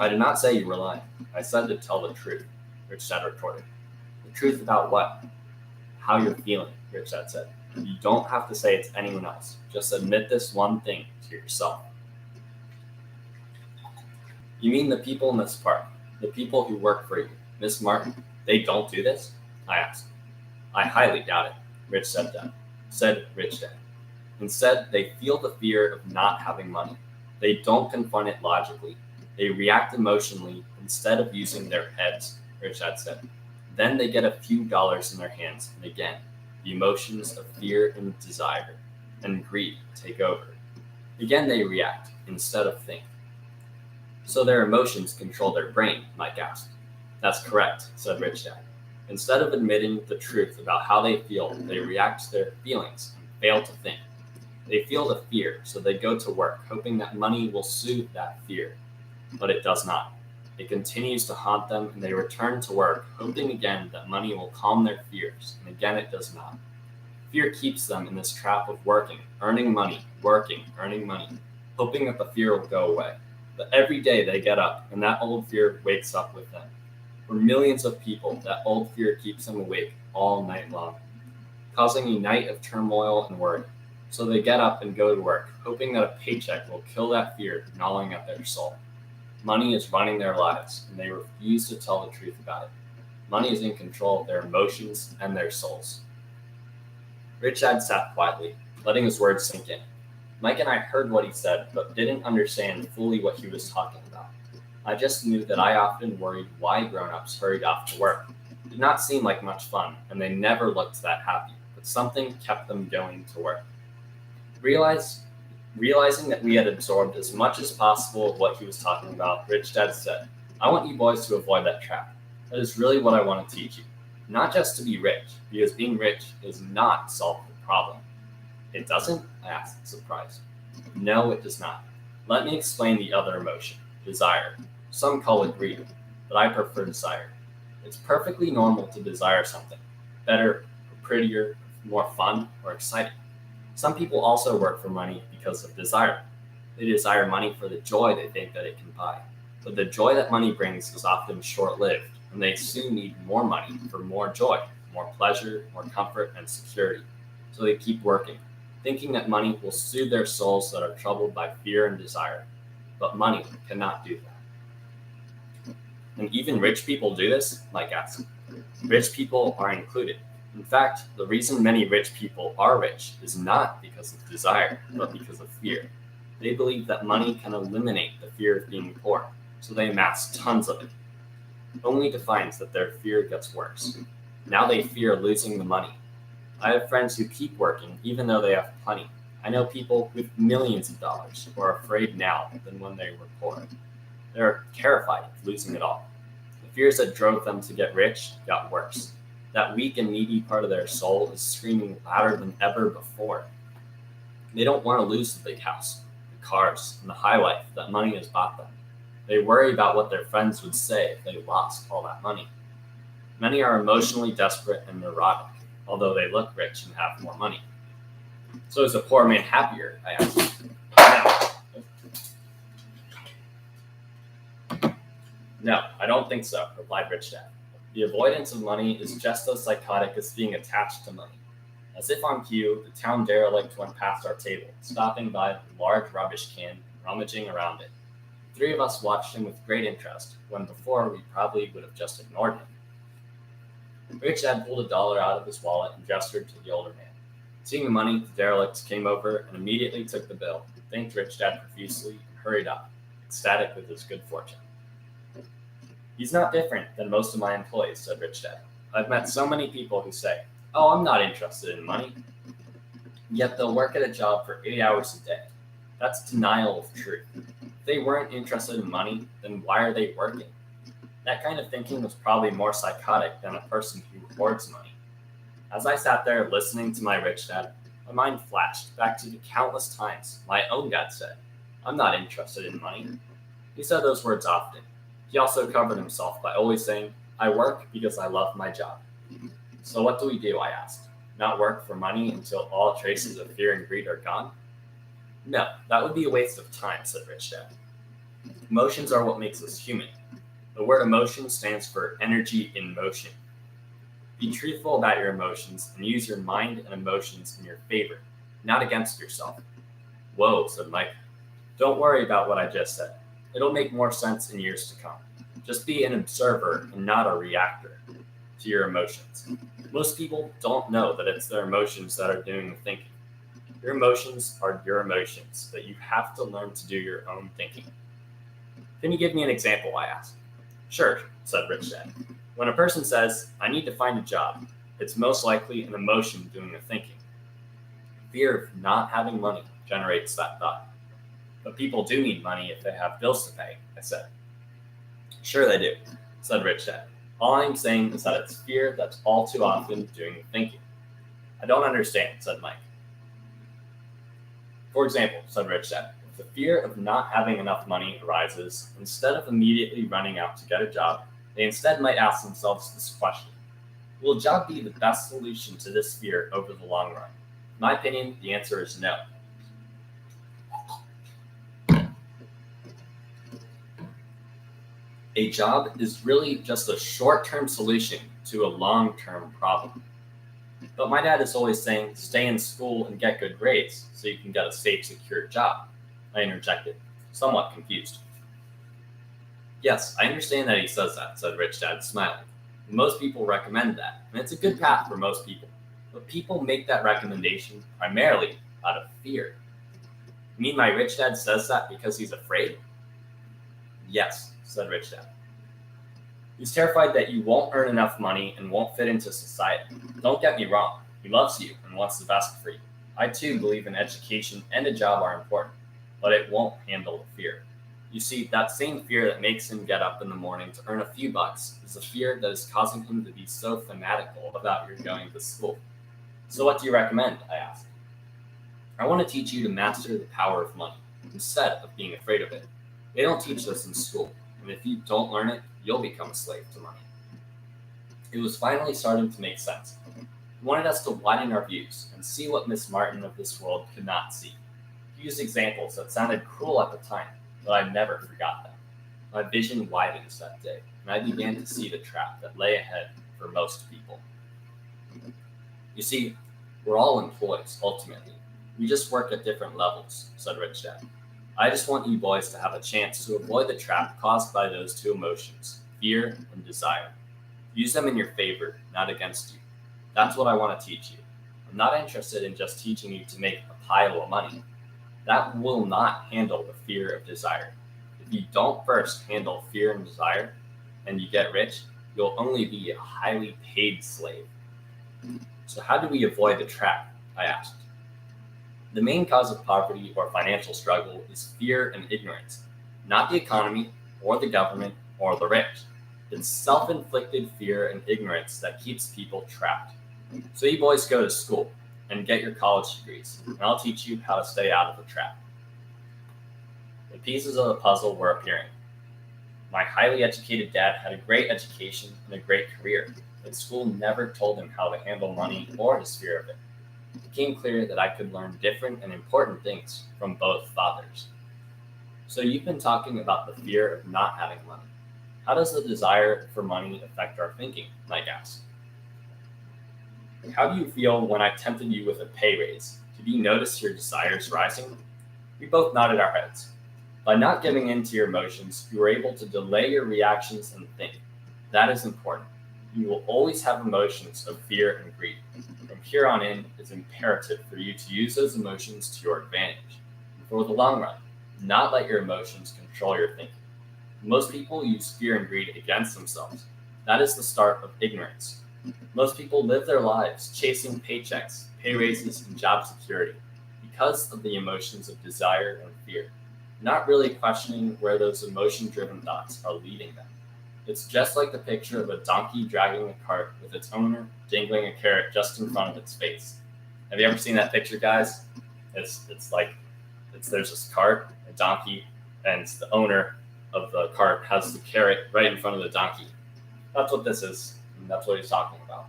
A: I did not say you were lying. I said to tell the truth, Rich Dad retorted. The truth about what? How you're feeling, Rich Dad said. You don't have to say it to anyone else. Just admit this one thing to yourself. You mean the people in this park, the people who work for you, Miss Martin, they don't do this? I asked. I highly doubt it, said Rich Dad. Instead, they feel the fear of not having money. They don't confront it logically. They react emotionally instead of using their heads, Rich Dad said. Then they get a few dollars in their hands, and again, the emotions of fear and desire and greed take over. Again, they react instead of think. So their emotions control their brain, Mike asked. That's correct, said Rich Dad. Instead of admitting the truth about how they feel, they react to their feelings and fail to think. They feel the fear, so they go to work, hoping that money will soothe that fear. But it does not. It continues to haunt them, and they return to work, hoping again that money will calm their fears, and again it does not. Fear keeps them in this trap of working, earning money, hoping that the fear will go away. But every day they get up, and that old fear wakes up with them. For millions of people, that old fear keeps them awake all night long, causing a night of turmoil and worry. So they get up and go to work, hoping that a paycheck will kill that fear gnawing at their soul. Money is running their lives, and they refuse to tell the truth about it. Money is in control of their emotions and their souls. Rich Dad sat quietly, letting his words sink in. Mike and I heard what he said, but didn't understand fully what he was talking about. I just knew that I often worried why grown-ups hurried off to work. It did not seem like much fun, and they never looked that happy, but something kept them going to work. Realizing that we had absorbed as much as possible of what he was talking about, Rich Dad said, I want you boys to avoid that trap. That is really what I want to teach you. Not just to be rich, because being rich does not solve the problem. It doesn't? I asked, surprised. No, it does not. Let me explain the other emotion, desire. Some call it greed, but I prefer desire. It's perfectly normal to desire something, better, prettier, more fun, or exciting. Some people also work for money because of desire. They desire money for the joy they think that it can buy. But the joy that money brings is often short-lived, and they soon need more money for more joy, more pleasure, more comfort, and security. So they keep working. thinking that money will soothe their souls that are troubled by fear and desire. But money cannot do that. And even rich people do this, Mike asked. Rich people are included. In fact, the reason many rich people are rich is not because of desire, but because of fear. They believe that money can eliminate the fear of being poor, so they amass tons of it, only to find that their fear gets worse. Now they fear losing the money. I have friends who keep working even though they have plenty. I know people with millions of dollars who are afraid now than when they were poor. They're terrified of losing it all. The fears that drove them to get rich got worse. That weak and needy part of their soul is screaming louder than ever before. They don't want to lose the big house, the cars, and the high life that money has bought them. They worry about what their friends would say if they lost all that money. Many are emotionally desperate and neurotic, although they look rich and have more money. So is a poor man happier? I asked. No, I don't think so, replied Rich Dad. The avoidance of money is just as psychotic as being attached to money. As if on cue, the town derelict went past our table, stopping by the large rubbish can and rummaging around it. The three of us watched him with great interest, when before we probably would have just ignored him. Rich Dad pulled $1 out of his wallet and gestured to the older man. Seeing the money, the derelict came over and immediately took the bill, thanked Rich Dad profusely, and hurried up, ecstatic with his good fortune. He's not different than most of my employees, said Rich Dad. I've met so many people who say, "Oh, I'm not interested in money." Yet they'll work at a job for 8 hours a day. That's denial of truth. If they weren't interested in money, then why are they working? That kind of thinking was probably more psychotic than a person who hoards money. As I sat there listening to my Rich Dad, my mind flashed back to the countless times my own dad said, "I'm not interested in money." He said those words often. He also covered himself by always saying, "I work because I love my job." So what do we do, I asked. Not work for money until all traces of fear and greed are gone? No, that would be a waste of time, said Rich Dad. Emotions are what makes us human. The word emotion stands for energy in motion. Be truthful about your emotions and use your mind and emotions in your favor, not against yourself. Whoa, said Mike. Don't worry about what I just said. It'll make more sense in years to come. Just be an observer and not a reactor to your emotions. Most people don't know that it's their emotions that are doing the thinking. Your emotions are your emotions, but you have to learn to do your own thinking. Can you give me an example? I asked. Sure, said Rich Dad. When a person says, "I need to find a job," it's most likely an emotion doing the thinking. Fear of not having money generates that thought. But people do need money if they have bills to pay, I said. Sure they do, said Rich Dad. All I'm saying is that it's fear that's all too often doing the thinking. I don't understand, said Mike. For example, said Rich Dad, if the fear of not having enough money arises, instead of immediately running out to get a job, they instead might ask themselves this question. Will a job be the best solution to this fear over the long run? In my opinion, the answer is no. A job is really just a short-term solution to a long-term problem. But my dad is always saying, stay in school and get good grades so you can get a safe, secure job. I interjected, somewhat confused. Yes, I understand that he says that, said Rich Dad, smiling. Most people recommend that, and it's a good path for most people. But people make that recommendation primarily out of fear. You mean my Rich Dad says that because he's afraid? Yes, said Rich Dad. He's terrified that you won't earn enough money and won't fit into society. Don't get me wrong. He loves you and wants the best for you. I too believe in education and a job are important, but it won't handle the fear. You see, that same fear that makes him get up in the morning to earn a few bucks is a fear that is causing him to be so fanatical about your going to school. So what do you recommend? I asked. I want to teach you to master the power of money instead of being afraid of it. They don't teach this in school, and if you don't learn it, you'll become a slave to money. It was finally starting to make sense. He wanted us to widen our views and see what Miss Martin of this world could not see. He used examples that sounded cruel at the time, but I never forgot them. My vision widened that day, and I began to see the trap that lay ahead for most people. You see, we're all employees, ultimately. We just work at different levels, said Rich Dad. I just want you boys to have a chance to avoid the trap caused by those two emotions, fear and desire. Use them in your favor, not against you. That's what I want to teach you. I'm not interested in just teaching you to make a pile of money. That will not handle the fear of desire. If you don't first handle fear and desire, and you get rich, you'll only be a highly paid slave. So, how do we avoid the trap? I asked. The main cause of poverty or financial struggle is fear and ignorance, not the economy or the government or the rich. It's self inflicted fear and ignorance that keeps people trapped. So, you boys go to school and get your college degrees, and I'll teach you how to stay out of the trap. The pieces of the puzzle were appearing. My highly educated dad had a great education and a great career, but school never told him how to handle money or his fear of it. It became clear that I could learn different and important things from both fathers. So you've been talking about the fear of not having money. How does the desire for money affect our thinking? Mike asked. How do you feel when I tempted you with a pay raise? Did you notice your desires rising? We both nodded our heads. By not giving in to your emotions, you were able to delay your reactions and think. That is important. You will always have emotions of fear and greed. From here on in, it's imperative for you to use those emotions to your advantage. For the long run, not let your emotions control your thinking. Most people use fear and greed against themselves. That is the start of ignorance. Most people live their lives chasing paychecks, pay raises, and job security because of the emotions of desire and fear, not really questioning where those emotion-driven thoughts are leading them. It's just like the picture of a donkey dragging a cart with its owner dangling a carrot just in front of its face. Have you ever seen that picture, guys? There's this cart, a donkey, and the owner of the cart has the carrot right in front of the donkey. That's what this is, and that's what he's talking about.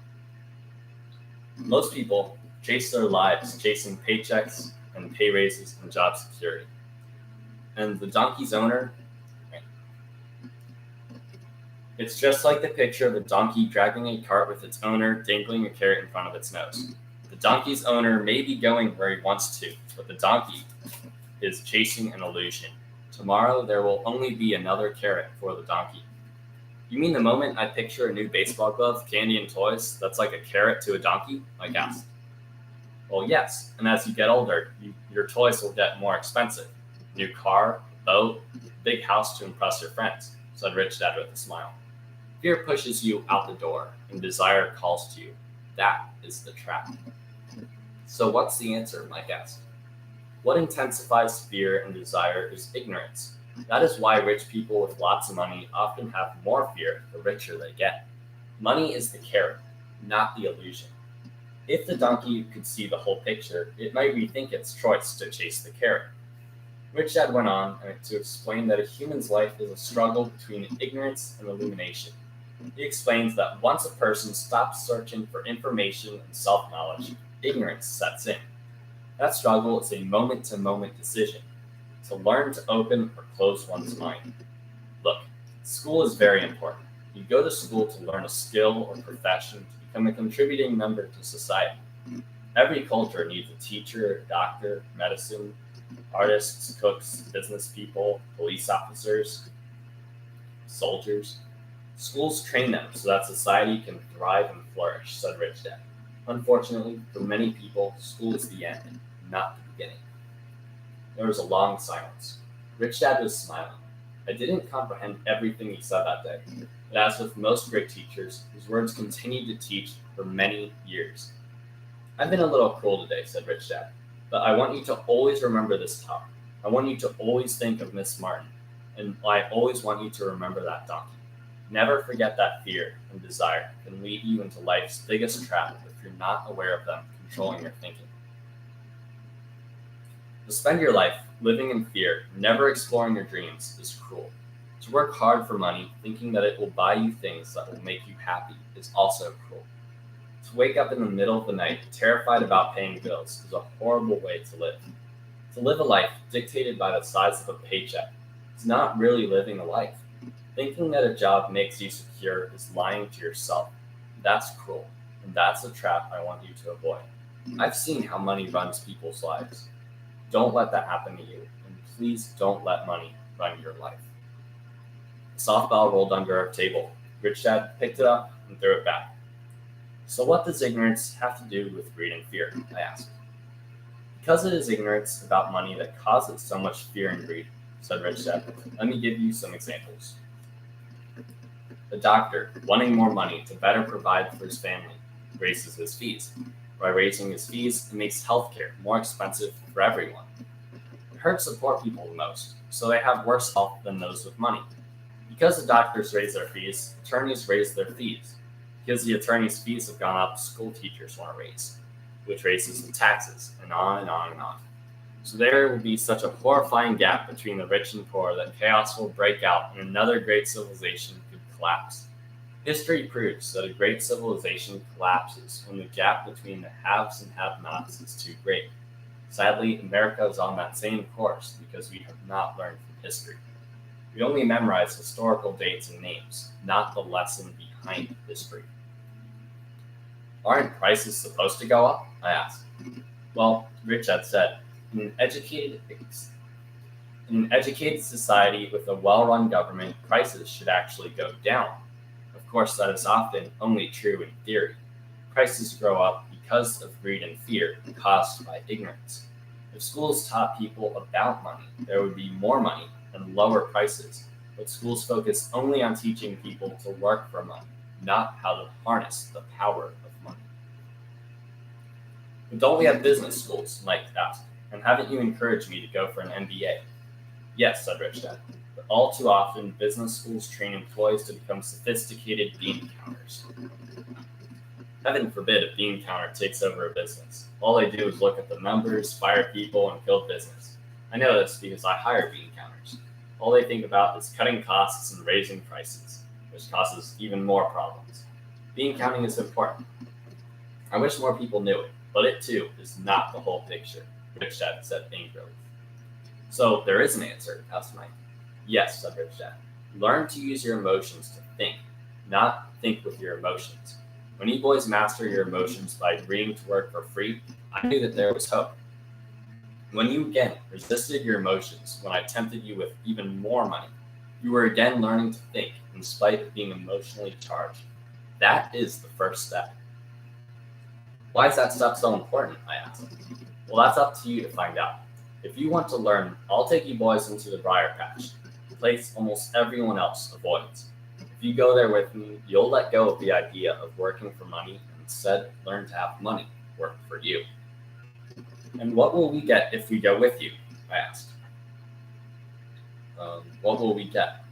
A: Most people chase their lives chasing paychecks and pay raises and job security. And the donkey's owner, it's just like the picture of a donkey dragging a cart with its owner dangling a carrot in front of its nose. The donkey's owner may be going where he wants to, but the donkey is chasing an illusion. Tomorrow there will only be another carrot for the donkey. You mean the moment I picture a new baseball glove, candy, and toys, that's like a carrot to a donkey? Mike asked. Well, yes, and as you get older, your toys will get more expensive. New car, boat, big house to impress your friends, said Rich Dad with a smile. Fear pushes you out the door, and desire calls to you. That is the trap. So what's the answer? Mike asked. What intensifies fear and desire is ignorance. That is why rich people with lots of money often have more fear the richer they get. Money is the carrot, not the illusion. If the donkey could see the whole picture, it might rethink its choice to chase the carrot. Rich Dad went on to explain that a human's life is a struggle between ignorance and illumination. He explains that once a person stops searching for information and self-knowledge, ignorance sets in. That struggle is a moment-to-moment decision, to learn to open or close one's mind. Look, school is very important. You go to school to learn a skill or profession to become a contributing member to society. Every culture needs a teacher, doctor, medicine, artists, cooks, business people, police officers, soldiers. Schools train them so that society can thrive and flourish, said Rich Dad. Unfortunately, for many people, school is the end, not the beginning. There was a long silence. Rich Dad was smiling. I didn't comprehend everything he said that day, but as with most great teachers, his words continued to teach for many years. I've been a little cruel today, said Rich Dad, but I want you to always remember this talk. I want you to always think of Miss Martin, and I always want you to remember that donkey. Never forget that fear and desire can lead you into life's biggest trap if you're not aware of them controlling your thinking. To spend your life living in fear, never exploring your dreams, is cruel. To work hard for money, thinking that it will buy you things that will make you happy, is also cruel. To wake up in the middle of the night, terrified about paying bills, is a horrible way to live. To live a life dictated by the size of a paycheck is not really living a life. Thinking that a job makes you secure is lying to yourself. That's cruel, and that's a trap I want you to avoid. I've seen how money runs people's lives. Don't let that happen to you, and please don't let money run your life. The softball rolled under our table. Rich Dad picked it up and threw it back. So what does ignorance have to do with greed and fear? I asked. Because it is ignorance about money that causes so much fear and greed, said Rich Dad. Let me give you some examples. The doctor, wanting more money to better provide for his family, raises his fees. By raising his fees, it makes healthcare more expensive for everyone. It hurts the poor people the most, so they have worse health than those with money. Because the doctors raise their fees, attorneys raise their fees. Because the attorneys' fees have gone up, school teachers want to raise, which raises the taxes, and on and on and on. So there will be such a horrifying gap between the rich and poor that chaos will break out and another great civilization could collapse. History proves that a great civilization collapses when the gap between the haves and have-nots is too great. Sadly, America is on that same course because we have not learned from history. We only memorize historical dates and names, not the lesson behind history. Aren't prices supposed to go up? I asked. Well, Rich had said, in an educated society with a well-run government, prices should actually go down. Of course, that is often only true in theory. Prices grow up because of greed and fear caused by ignorance. If schools taught people about money, there would be more money and lower prices, but schools focus only on teaching people to work for money, not how to harness the power of money. But don't we have business schools? Mike asked. And haven't you encouraged me to go for an MBA? Yes, said Rich Dad. But all too often, business schools train employees to become sophisticated bean counters. Heaven forbid a bean counter takes over a business. All they do is look at the numbers, fire people, and build business. I know this because I hire bean counters. All they think about is cutting costs and raising prices, which causes even more problems. Bean counting is important. I wish more people knew it, but it too is not the whole picture, Rich Dad said angrily. So there is an answer, asked Mike. Yes, said Rich Dad. Learn to use your emotions to think, not think with your emotions. When you boys master your emotions by agreeing to work for free, I knew that there was hope. When you again resisted your emotions when I tempted you with even more money, you were again learning to think in spite of being emotionally charged. That is the first step. Why is that step so important? I asked. Well, that's up to you to find out. If you want to learn, I'll take you boys into the briar patch, a place almost everyone else avoids. If you go there with me, you'll let go of the idea of working for money and instead learn to have money work for you. And what will we get if we go with you? I asked. What will we get?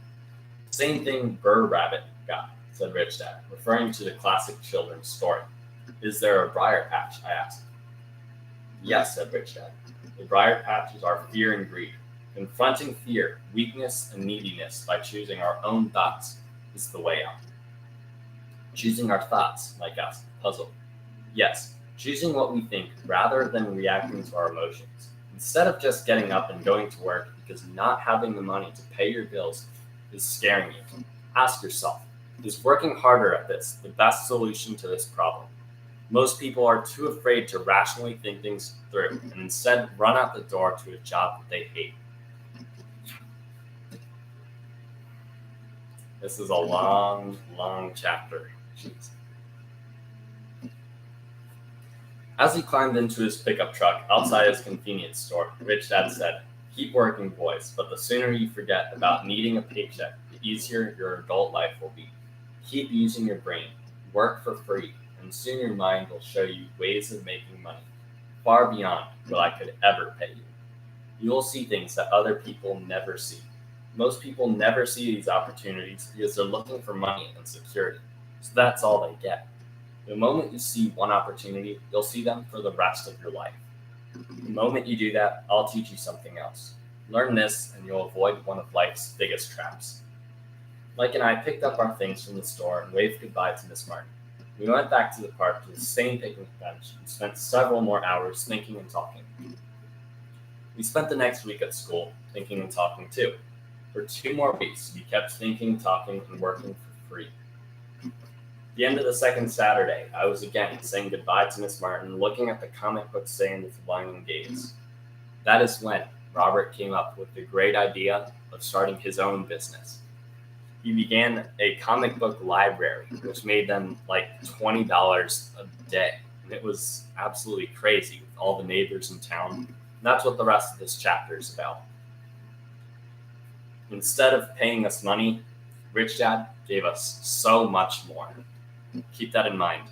A: Same thing Burr Rabbit got, said Rich Dad, referring to the classic children's story. Is there a briar patch? I asked. Yes, said Rich Dad. The briar patches are fear and greed. Confronting fear, weakness, and neediness by choosing our own thoughts is the way out. Choosing our thoughts, Mike asked, puzzled. Yes, choosing what we think rather than reacting to our emotions. Instead of just getting up and going to work because not having the money to pay your bills is scaring you, ask yourself, is working harder at this the best solution to this problem? Most people are too afraid to rationally think things through and instead run out the door to a job that they hate. This is a long, long chapter. Jeez. As he climbed into his pickup truck outside his convenience store, Rich Dad said, keep working, boys, but the sooner you forget about needing a paycheck, the easier your adult life will be. Keep using your brain, work for free, and soon your mind will show you ways of making money, far beyond what I could ever pay you. You will see things that other people never see. Most people never see these opportunities because they're looking for money and security, so that's all they get. The moment you see one opportunity, you'll see them for the rest of your life. The moment you do that, I'll teach you something else. Learn this, and you'll avoid one of life's biggest traps. Mike and I picked up our things from the store and waved goodbye to Miss Martin. We went back to the park to the same picnic bench and spent several more hours thinking and talking. We spent the next week at school thinking and talking too. For 2 more weeks, we kept thinking, talking, and working for free. The end of the second Saturday, I was again saying goodbye to Miss Martin, looking at the comic book stand with longing gaze. That is when Robert came up with the great idea of starting his own business. He began a comic book library, which made them like $20 a day. And it was absolutely crazy with all the neighbors in town. And that's what the rest of this chapter is about. Instead of paying us money, Rich Dad gave us so much more. Keep that in mind.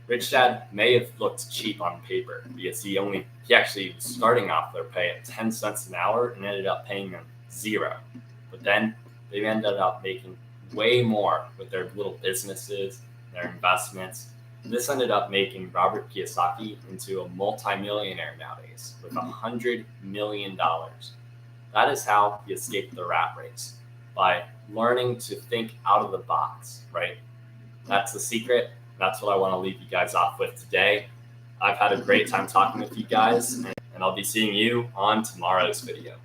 A: Rich Dad may have looked cheap on paper because he actually was starting off their pay at 10 cents an hour and ended up paying them $0. But then they ended up making way more with their little businesses, their investments. This ended up making Robert Kiyosaki into a multimillionaire nowadays with $100 million. That is how he escaped the rat race, by learning to think out of the box, right? That's the secret. That's what I want to leave you guys off with today. I've had a great time talking with you guys, and I'll be seeing you on tomorrow's video.